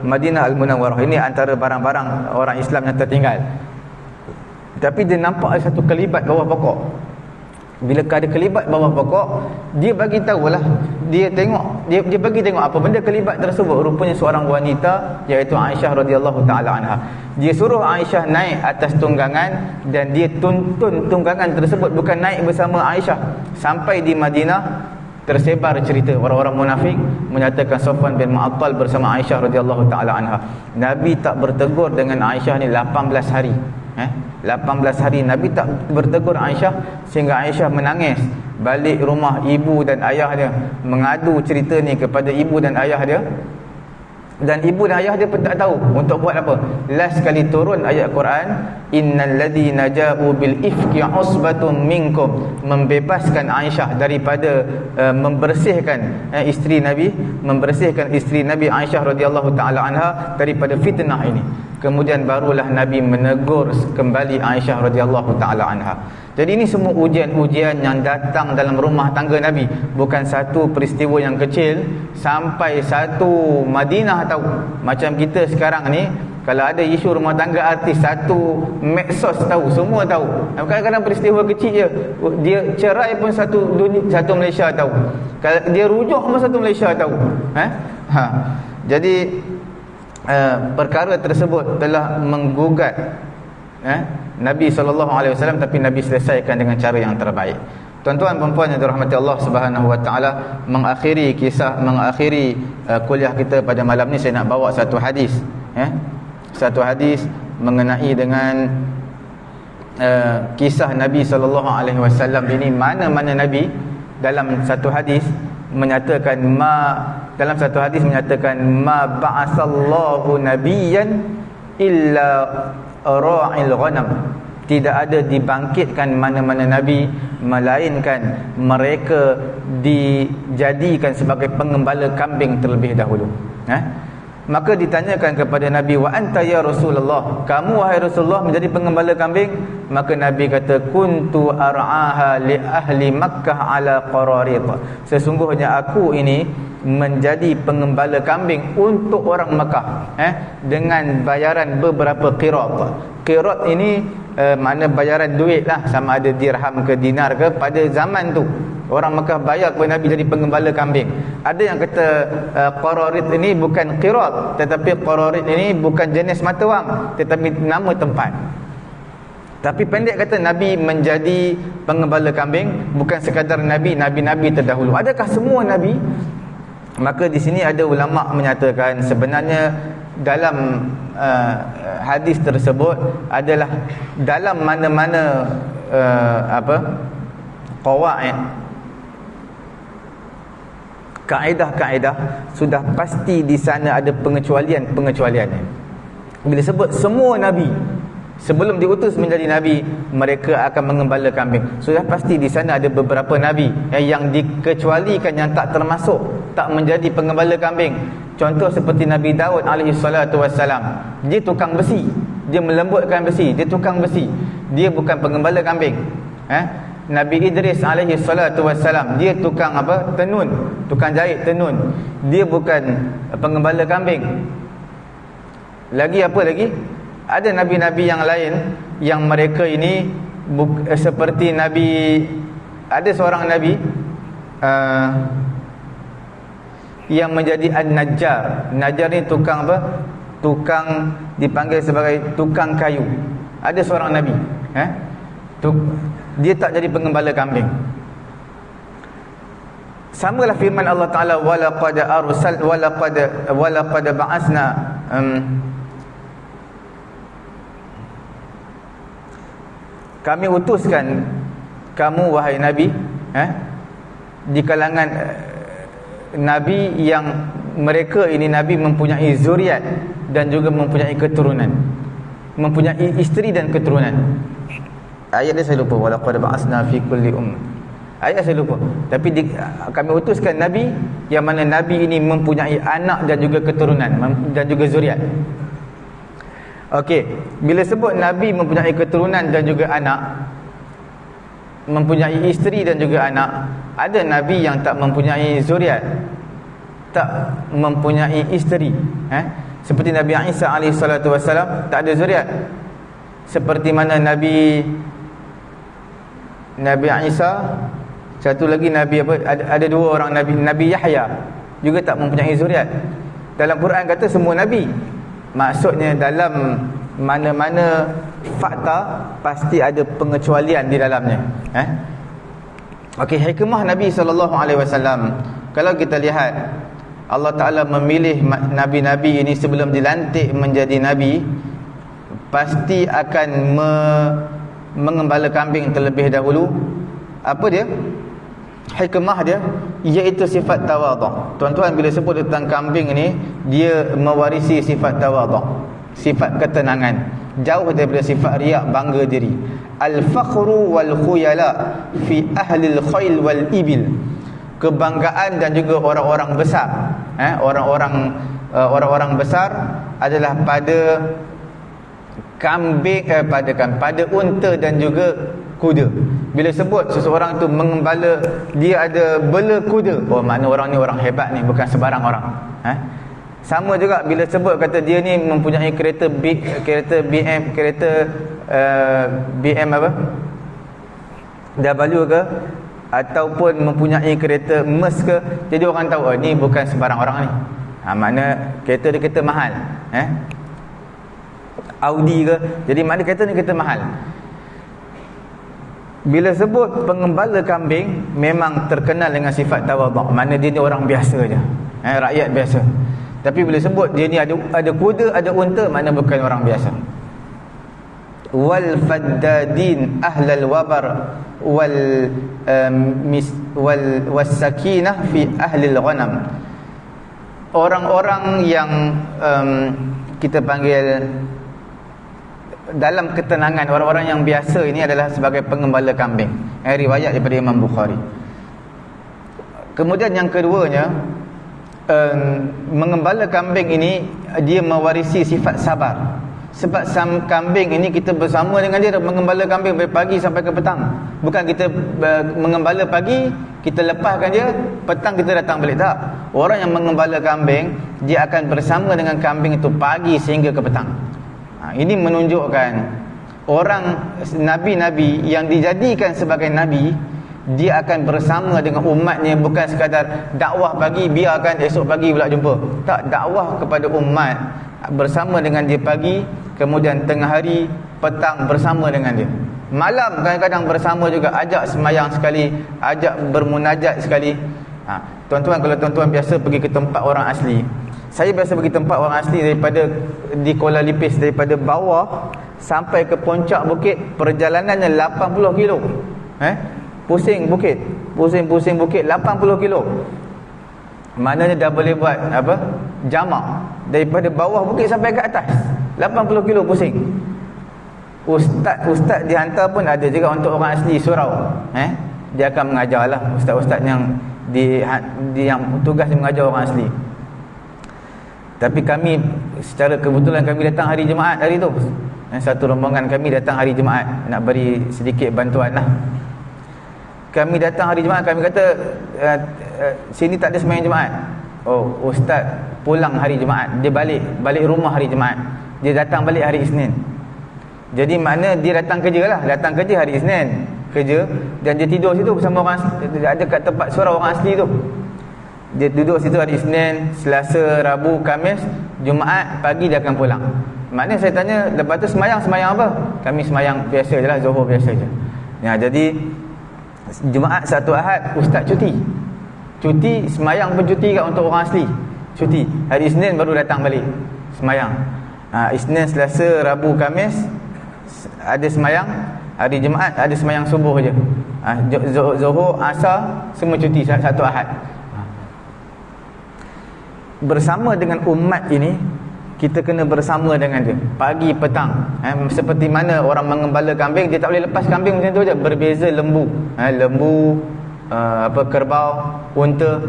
Madinah Al-Munawwarah. Ini antara barang-barang orang Islam yang tertinggal. Tapi dia nampak ada satu kelibat bawah pokok. Bila ada kelibat bawah pokok, dia bagi tahulah, dia bagi tengok apa benda kelibat tersebut. Rupanya seorang wanita, iaitu Aisyah radhiyallahu taala anha. Dia suruh Aisyah naik atas tunggangan, dan dia tuntun tunggangan tersebut, bukan naik bersama Aisyah. Sampai di Madinah, tersebar cerita orang-orang munafik menyatakan Safwan bin Mu'attal bersama Aisyah radhiyallahu taala anha. Nabi tak bertegur dengan Aisyah ni 18 hari. 18 hari Nabi tak bertegur Aisyah, sehingga Aisyah menangis. Balik rumah ibu dan ayah dia, mengadu cerita ni kepada ibu dan ayah dia. Dan ibu dan ayah dia pun tak tahu untuk buat apa. Last kali turun ayat Quran, innal ladzina ja'u bil ifki usbatun minkum, membebaskan Aisyah daripada membersihkan isteri Nabi, membersihkan isteri Nabi Aisyah radhiyallahu taala anha daripada fitnah ini. Kemudian barulah Nabi menegur kembali Aisyah radhiyallahu taala anha. Jadi ini semua ujian-ujian yang datang dalam rumah tangga Nabi. Bukan satu peristiwa yang kecil, sampai satu Madinah tahu. Macam kita sekarang ni, kalau ada isu rumah tangga artis, satu medsos tahu, semua tahu. Kadang-kadang peristiwa kecil je, dia cerai pun satu Malaysia tahu. Kalau dia rujuk pun satu Malaysia tahu. Jadi perkara tersebut telah menggugat Nabi SAW, tapi Nabi selesaikan dengan cara yang terbaik. Tuan-tuan dan puan yang dirahmati Allah Subhanahu wa taala, mengakhiri kuliah kita pada malam ni, saya nak bawa satu hadis, satu hadis mengenai dengan kisah Nabi SAW ini. Mana-mana Nabi dalam satu hadis menyatakan ma ba'asallahu nabiyyan illa ra'il ghanam. Tidak ada dibangkitkan mana-mana nabi melainkan mereka dijadikan sebagai pengembala kambing terlebih dahulu. Maka ditanyakan kepada Nabi, wa anta ya Rasulullah, kamu wahai Rasulullah menjadi pengembala kambing? Maka Nabi kata, kuntu ar'aha li ahli Makkah ala qararit. Sesungguhnya aku ini menjadi pengembala kambing untuk orang Mekah dengan bayaran beberapa qirat. Qirat ini makna bayaran duit lah, sama ada dirham ke dinar ke. Pada zaman tu orang Mekah bayar kepada Nabi jadi pengembala kambing. Ada yang kata qararit ini bukan qirat, tetapi qararit ini bukan jenis mata wang, tetapi nama tempat. Tapi pendek kata, Nabi menjadi pengembala kambing bukan sekadar nabi-nabi terdahulu. Adakah semua nabi? Maka di sini ada ulama menyatakan sebenarnya dalam hadis tersebut adalah dalam mana-mana qawaid, kaedah-kaedah, sudah pasti di sana ada pengecualiannya. Bila sebut semua nabi sebelum diutus menjadi nabi, mereka akan mengembala kambing, sudah pasti di sana ada beberapa nabi yang dikecualikan, yang tak termasuk, tak menjadi pengembala kambing. Contoh seperti Nabi Daud alaihi salatu wassalam, dia tukang besi, dia melembutkan besi, dia tukang besi, dia bukan pengembala kambing. Nabi Idris alaihi salatu wassalam, dia tukang tenun, tukang jahit tenun, dia bukan pengembala kambing. Lagi apa lagi? Ada nabi-nabi yang lain yang mereka ini seperti Nabi, ada seorang nabi yang menjadi An-Najjar. Najjar ni tukang tukang, dipanggil sebagai tukang kayu. Ada seorang nabi dia tak jadi pengembala kambing. Samalah firman Allah Taala, walaqad ba'asna kami utuskan kamu wahai nabi di kalangan nabi yang mereka ini nabi mempunyai zuriat dan juga mempunyai keturunan, mempunyai isteri dan keturunan. Ayat dia saya lupa, walaqad ba'asna fi kulli Ayat saya lupa. Tapi kami utuskan Nabi yang mana Nabi ini mempunyai anak dan juga keturunan dan juga zuriat. Okey, bila sebut Nabi mempunyai keturunan dan juga anak, mempunyai isteri dan juga anak, ada Nabi yang tak mempunyai zuriat, tak mempunyai isteri, seperti Nabi Isa AS tak ada zuriat. Seperti mana Nabi Isa, satu lagi Nabi apa, ada dua orang Nabi Yahya juga tak mempunyai zuriat. Dalam Quran kata semua Nabi, maksudnya dalam mana-mana fakta pasti ada pengecualian di dalamnya. Okey, hikmah Nabi SAW, kalau kita lihat Allah Ta'ala memilih Nabi-Nabi ini sebelum dilantik menjadi Nabi, pasti akan mengembala kambing terlebih dahulu. Apa dia? Hikmah dia iaitu sifat tawaduk. Tuan-tuan, bila sebut tentang kambing ini, dia mewarisi sifat tawaduk, sifat ketenangan, jauh daripada sifat riak, bangga diri. Al-fakhru wal khuyala fi ahli al-khayl wal ibil. Kebanggaan dan juga orang-orang besar, orang-orang besar adalah pada kambing, pada unta dan juga kuda. Bila sebut seseorang tu mengembala, dia ada bela kuda, oh makna orang ni orang hebat ni, bukan sebarang orang. Sama juga bila sebut kata dia ni mempunyai kereta BM apa, W ke, ataupun mempunyai kereta Merc ke, jadi orang tahu, oh ni bukan sebarang orang ni. Makna kereta dia kereta mahal, Audi ke, jadi makna kereta ni kereta mahal. Bila sebut pengembala kambing, memang terkenal dengan sifat tawaduk, makna dia ni orang biasa je, rakyat biasa. Tapi bila sebut dia ni ada kuda, ada unta, makna bukan orang biasa. Wal faddadin ahlal wabar wal sakinah fi ahlil ghanam. Orang-orang yang kita panggil dalam ketenangan, orang-orang yang biasa ini adalah sebagai pengembala kambing. Riwayat daripada Imam Bukhari. Kemudian yang keduanya, mengembala kambing ini dia mewarisi sifat sabar. Sebab kambing ini kita bersama dengan dia, mengembala kambing dari pagi sampai ke petang. Bukan kita mengembala pagi, kita lepaskan dia, petang kita datang balik, tak. Orang yang mengembala kambing, dia akan bersama dengan kambing itu pagi sehingga ke petang. Ini menunjukkan orang Nabi-Nabi yang dijadikan sebagai Nabi, dia akan bersama dengan umatnya, bukan sekadar dakwah pagi, biarkan esok pagi pula jumpa. Tak, dakwah kepada umat bersama dengan dia pagi, kemudian tengah hari, petang bersama dengan dia, malam kadang-kadang bersama juga, ajak semayang sekali, ajak bermunajat sekali. Tuan-tuan, kalau tuan-tuan biasa pergi ke tempat orang asli, saya biasa pergi tempat orang asli daripada di Kuala Lipis, daripada bawah sampai ke puncak bukit, perjalanannya 80 kilo. Pusing bukit 80 kilo. Maknanya dah boleh buat apa? Jamak daripada bawah bukit sampai ke atas. 80 kilo pusing. Ustaz dihantar pun ada juga untuk orang asli surau. Dia akan mengajarlah, ustaz-ustaz yang yang tugas mengajar orang asli. Tapi kami secara kebetulan kami datang hari Jumaat hari tu. Satu rombongan kami datang hari Jumaat nak beri sedikit bantuan lah. Kami datang hari Jumaat, kami kata sini tak ada sembahyang Jumaat. Oh, ustaz pulang hari Jumaat, dia balik rumah hari Jumaat. Dia datang balik hari Isnin. Jadi makna dia datang kerja lah, datang kerja hari Isnin, kerja, dan dia tidur situ bersama orang, ada kat tempat surau orang asli tu. Dia duduk situ hari Isnin, Selasa, Rabu, Khamis, Jumaat pagi dia akan pulang. Maknanya saya tanya, lepas tu semayang apa? Kami semayang biasa je lah, Zuhur biasa je. Jadi Jumaat, Sabtu, Ahad ustaz cuti, semayang pun cuti kat untuk orang asli, cuti. Hari Isnin baru datang balik semayang. Isnin, Selasa, Rabu, Khamis ada semayang. Hari Jumaat ada semayang subuh je. Zuhur, Asar semua cuti, Sabtu, Ahad. Bersama dengan umat ini, kita kena bersama dengan dia pagi petang. Seperti mana orang mengembala kambing, dia tak boleh lepas kambing macam tu je. Berbeza lembu. Lembu kerbau, unta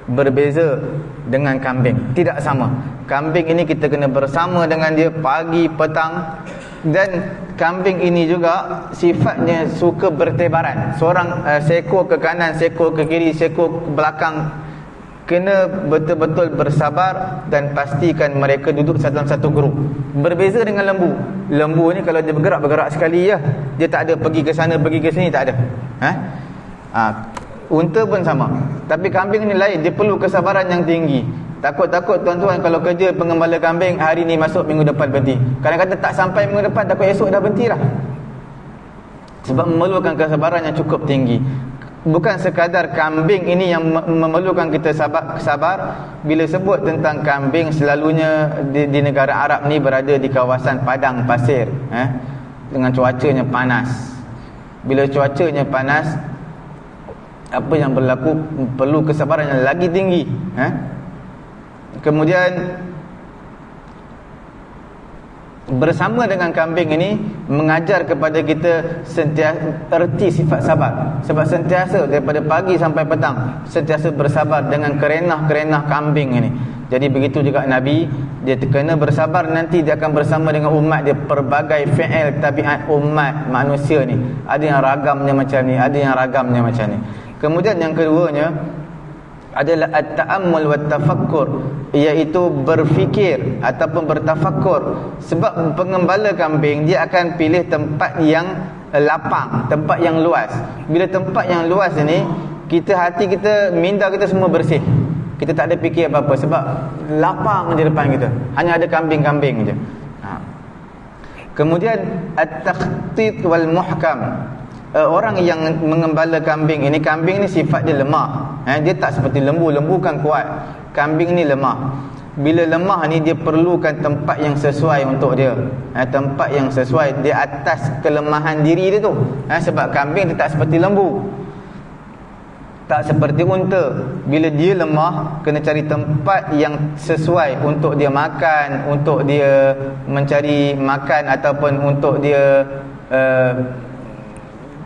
berbeza dengan kambing. Tidak sama. Kambing ini kita kena bersama dengan dia pagi, petang. Dan kambing ini juga sifatnya suka bertebaran. Seorang seekor ke kanan, seekor ke kiri, seekor ke belakang. Kena betul-betul bersabar dan pastikan mereka duduk dalam satu grup. Berbeza dengan lembu. Lembu ni kalau dia bergerak sekali ya. Dia tak ada pergi ke sana, pergi ke sini, tak ada. Unta pun sama. Tapi kambing ni lain, dia perlu kesabaran yang tinggi. Takut-takut tuan-tuan kalau kerja pengembala kambing, hari ni masuk, minggu depan berhenti. Kadang-kadang tak sampai minggu depan, takut esok dah berhenti lah. Sebab memerlukan kesabaran yang cukup tinggi. Bukan sekadar kambing ini yang memerlukan kita sabar. Bila sebut tentang kambing, selalunya di negara Arab ni berada di kawasan padang pasir, dengan cuacanya panas. Bila cuacanya panas, apa yang berlaku, perlu kesabaran yang lagi tinggi. Kemudian bersama dengan kambing ini mengajar kepada kita sentiasa erti sifat sabar. Sebab sentiasa daripada pagi sampai petang sentiasa bersabar dengan kerenah-kerenah kambing ini. Jadi begitu juga Nabi, dia kena bersabar, nanti dia akan bersama dengan umat dia. Pelbagai fi'il tabiat umat manusia ni, ada yang ragamnya macam ni, ada yang ragamnya macam ni. Kemudian yang keduanya adalah at-ta'ammul wa tafakkur, iaitu berfikir ataupun bertafakkur. Sebab pengembala kambing dia akan pilih tempat yang lapang, tempat yang luas. Bila tempat yang luas ni, hati kita, minda kita semua bersih. Kita tak ada fikir apa-apa sebab lapang di depan kita, hanya ada kambing-kambing je. Kemudian at-takhtit wal muhkam. Orang yang mengembala kambing ini, kambing ni sifat dia lemah. Dia tak seperti lembu. Lembu kan kuat. Kambing ni lemah. Bila lemah ni, dia perlukan tempat yang sesuai untuk dia. Tempat yang sesuai di atas kelemahan diri dia tu. Sebab kambing dia tak seperti lembu, tak seperti unta. Bila dia lemah, kena cari tempat yang sesuai untuk dia makan, untuk dia mencari makan, ataupun untuk dia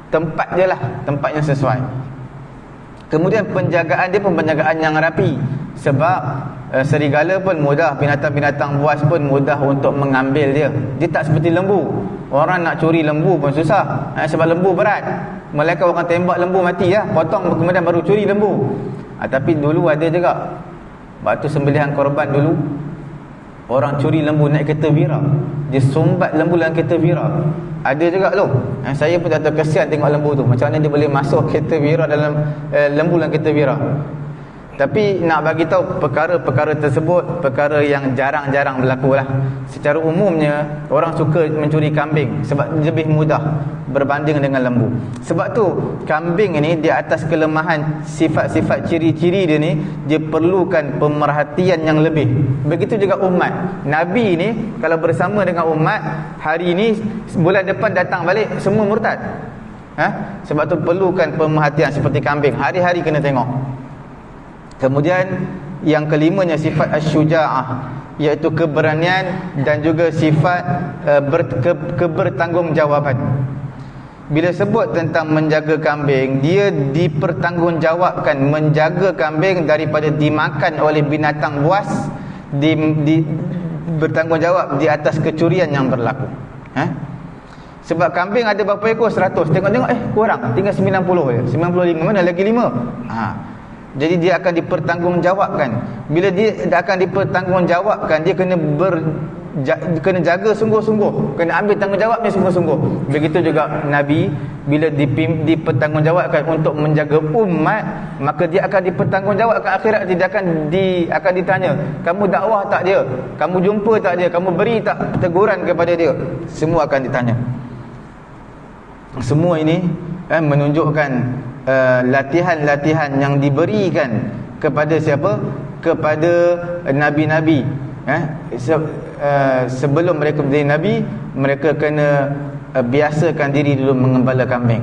tempat je lah, tempat yang sesuai. Kemudian penjagaan dia pun penjagaan yang rapi. Sebab serigala pun mudah, binatang-binatang buas pun mudah untuk mengambil dia. Dia tak seperti lembu. Orang nak curi lembu pun susah, sebab lembu berat. Malaikat orang tembak lembu mati lah, potong kemudian baru curi lembu. Tapi dulu ada juga, waktu sembelihan korban dulu, orang curi lembu naik kereta Vira, dia sumbat lembu dalam kereta Vira. Ada juga loh. Saya pun tak tahu, kesian tengok lembu tu, macam mana dia boleh masuk kereta Vira dalam lembu dalam kereta Vira. Tapi nak bagi tahu perkara-perkara tersebut, perkara yang jarang-jarang berlaku lah. Secara umumnya orang suka mencuri kambing sebab lebih mudah berbanding dengan lembu. Sebab tu kambing ini di atas kelemahan sifat-sifat ciri-ciri dia ni, dia perlukan pemerhatian yang lebih. Begitu juga umat Nabi ni, kalau bersama dengan umat, hari ni bulan depan datang balik semua murtad. Sebab tu perlukan pemerhatian seperti kambing, hari-hari kena tengok. Kemudian yang kelimanya sifat asy-syuja'ah, iaitu keberanian dan juga sifat kebertanggungjawabkan. Bila sebut tentang menjaga kambing, dia dipertanggungjawabkan menjaga kambing daripada dimakan oleh binatang buas, bertanggungjawab di atas kecurian yang berlaku. Sebab kambing ada berapa ekor? 100. Tengok-tengok kurang, tinggal 90 je. 95, mana lagi 5? Jadi dia akan dipertanggungjawabkan. Bila dia akan dipertanggungjawabkan, dia kena jaga sungguh-sungguh, kena ambil tanggungjawabnya sungguh-sungguh. Begitu juga Nabi, bila dipertanggungjawabkan untuk menjaga umat, maka dia akan dipertanggungjawabkan akhirat. Dia akan ditanya, kamu dakwah tak dia? Kamu jumpa tak dia? Kamu beri tak teguran kepada dia? Semua akan ditanya. Semua ini menunjukkan latihan-latihan yang diberikan kepada siapa? Kepada nabi-nabi. Sebelum mereka menjadi nabi, mereka kena biasakan diri dulu mengembala kambing.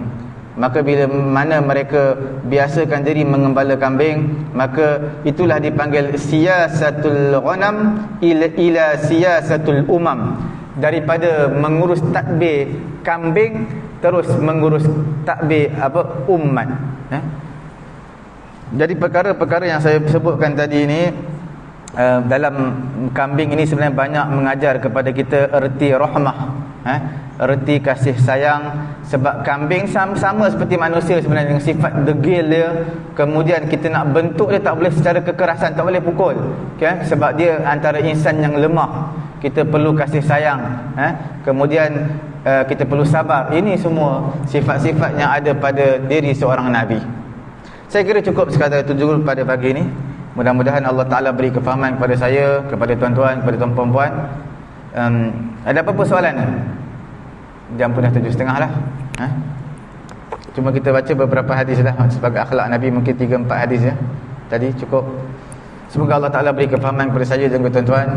Maka bila mana mereka biasakan diri mengembala kambing, maka itulah dipanggil siyasatul ghanam ila siyasatul umam. Daripada mengurus tadbir kambing terus mengurus takbir umat. Jadi perkara-perkara yang saya sebutkan tadi ini, dalam kambing ini sebenarnya banyak mengajar kepada kita erti rahmah, erti kasih sayang. Sebab kambing sama seperti manusia sebenarnya, dengan sifat degil dia. Kemudian kita nak bentuk dia tak boleh secara kekerasan, tak boleh pukul, okay? Sebab dia antara insan yang lemah. Kita perlu kasih sayang, kemudian kita perlu sabar. Ini semua sifat-sifat yang ada pada diri seorang Nabi. Saya kira cukup sekadar itu dulu pada pagi ini. Mudah-mudahan Allah Ta'ala beri kefahaman kepada saya, kepada tuan-tuan, kepada tuan-puan. Ada apa-apa soalan? Jam pun dah 7.30 lah. Cuma kita baca beberapa hadis lah. Sebagai akhlak Nabi mungkin 3-4 hadis ya. Tadi cukup. Semoga Allah Ta'ala beri kefahaman kepada saya dan kepada tuan-tuan.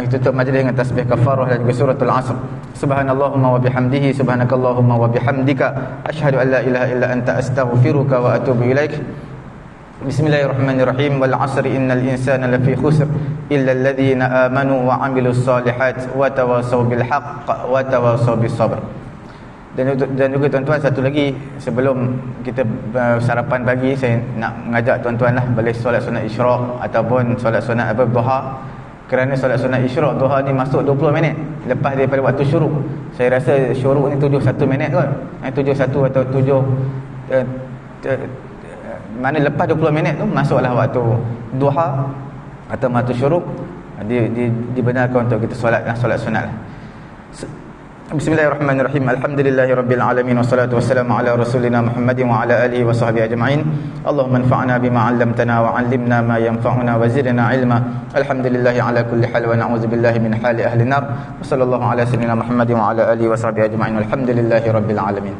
Kita tutup majlis dengan tasbih kafarah dan juga suratul Asr. Subhanallahumma wa bihamdihi, subhanakallahumma wa bihamdika, asyhadu an la ilaha illa anta, astaghfiruka wa atubu ilaik. Bismillahirrahmanirrahim. Wal 'asri innal insana lafi khusr illa alladhina amanu wa 'amilus solihat wa tawasaw bil haqq wa tawasaw bis sabr. Dan juga tuan-tuan, satu lagi sebelum kita sarapan pagi, saya nak mengajak tuan-tuan lah boleh solat sunat isyraq ataupun solat sunat duha. Kerana solat sunat isyraq duha ni masuk 20 minit lepas daripada waktu syuruk. Saya rasa syuruk ni 7-1 minit kot. 7-1 atau 7 mana lepas 20 minit tu masuklah waktu duha atau waktu syuruk. Dibenarkan untuk kita solat sunat lah. Bismillahirrahmanirrahim. Alhamdulillahirabbil alamin, wassalatu wassalamu ala rasulina Muhammadin wa ala alihi wa sahbihi ajma'in. Allahumma anfa'na bima 'allamtana wa 'allimna ma yanfa'una wa zidna 'ilma. Alhamdulillahi ala kulli hal wa na'udzubillahi min hali ahli nar. Wassallallahu ala sayyidina Muhammadin wa ala alihi wa sahbihi ajma'in. Alhamdulillahirabbil alamin.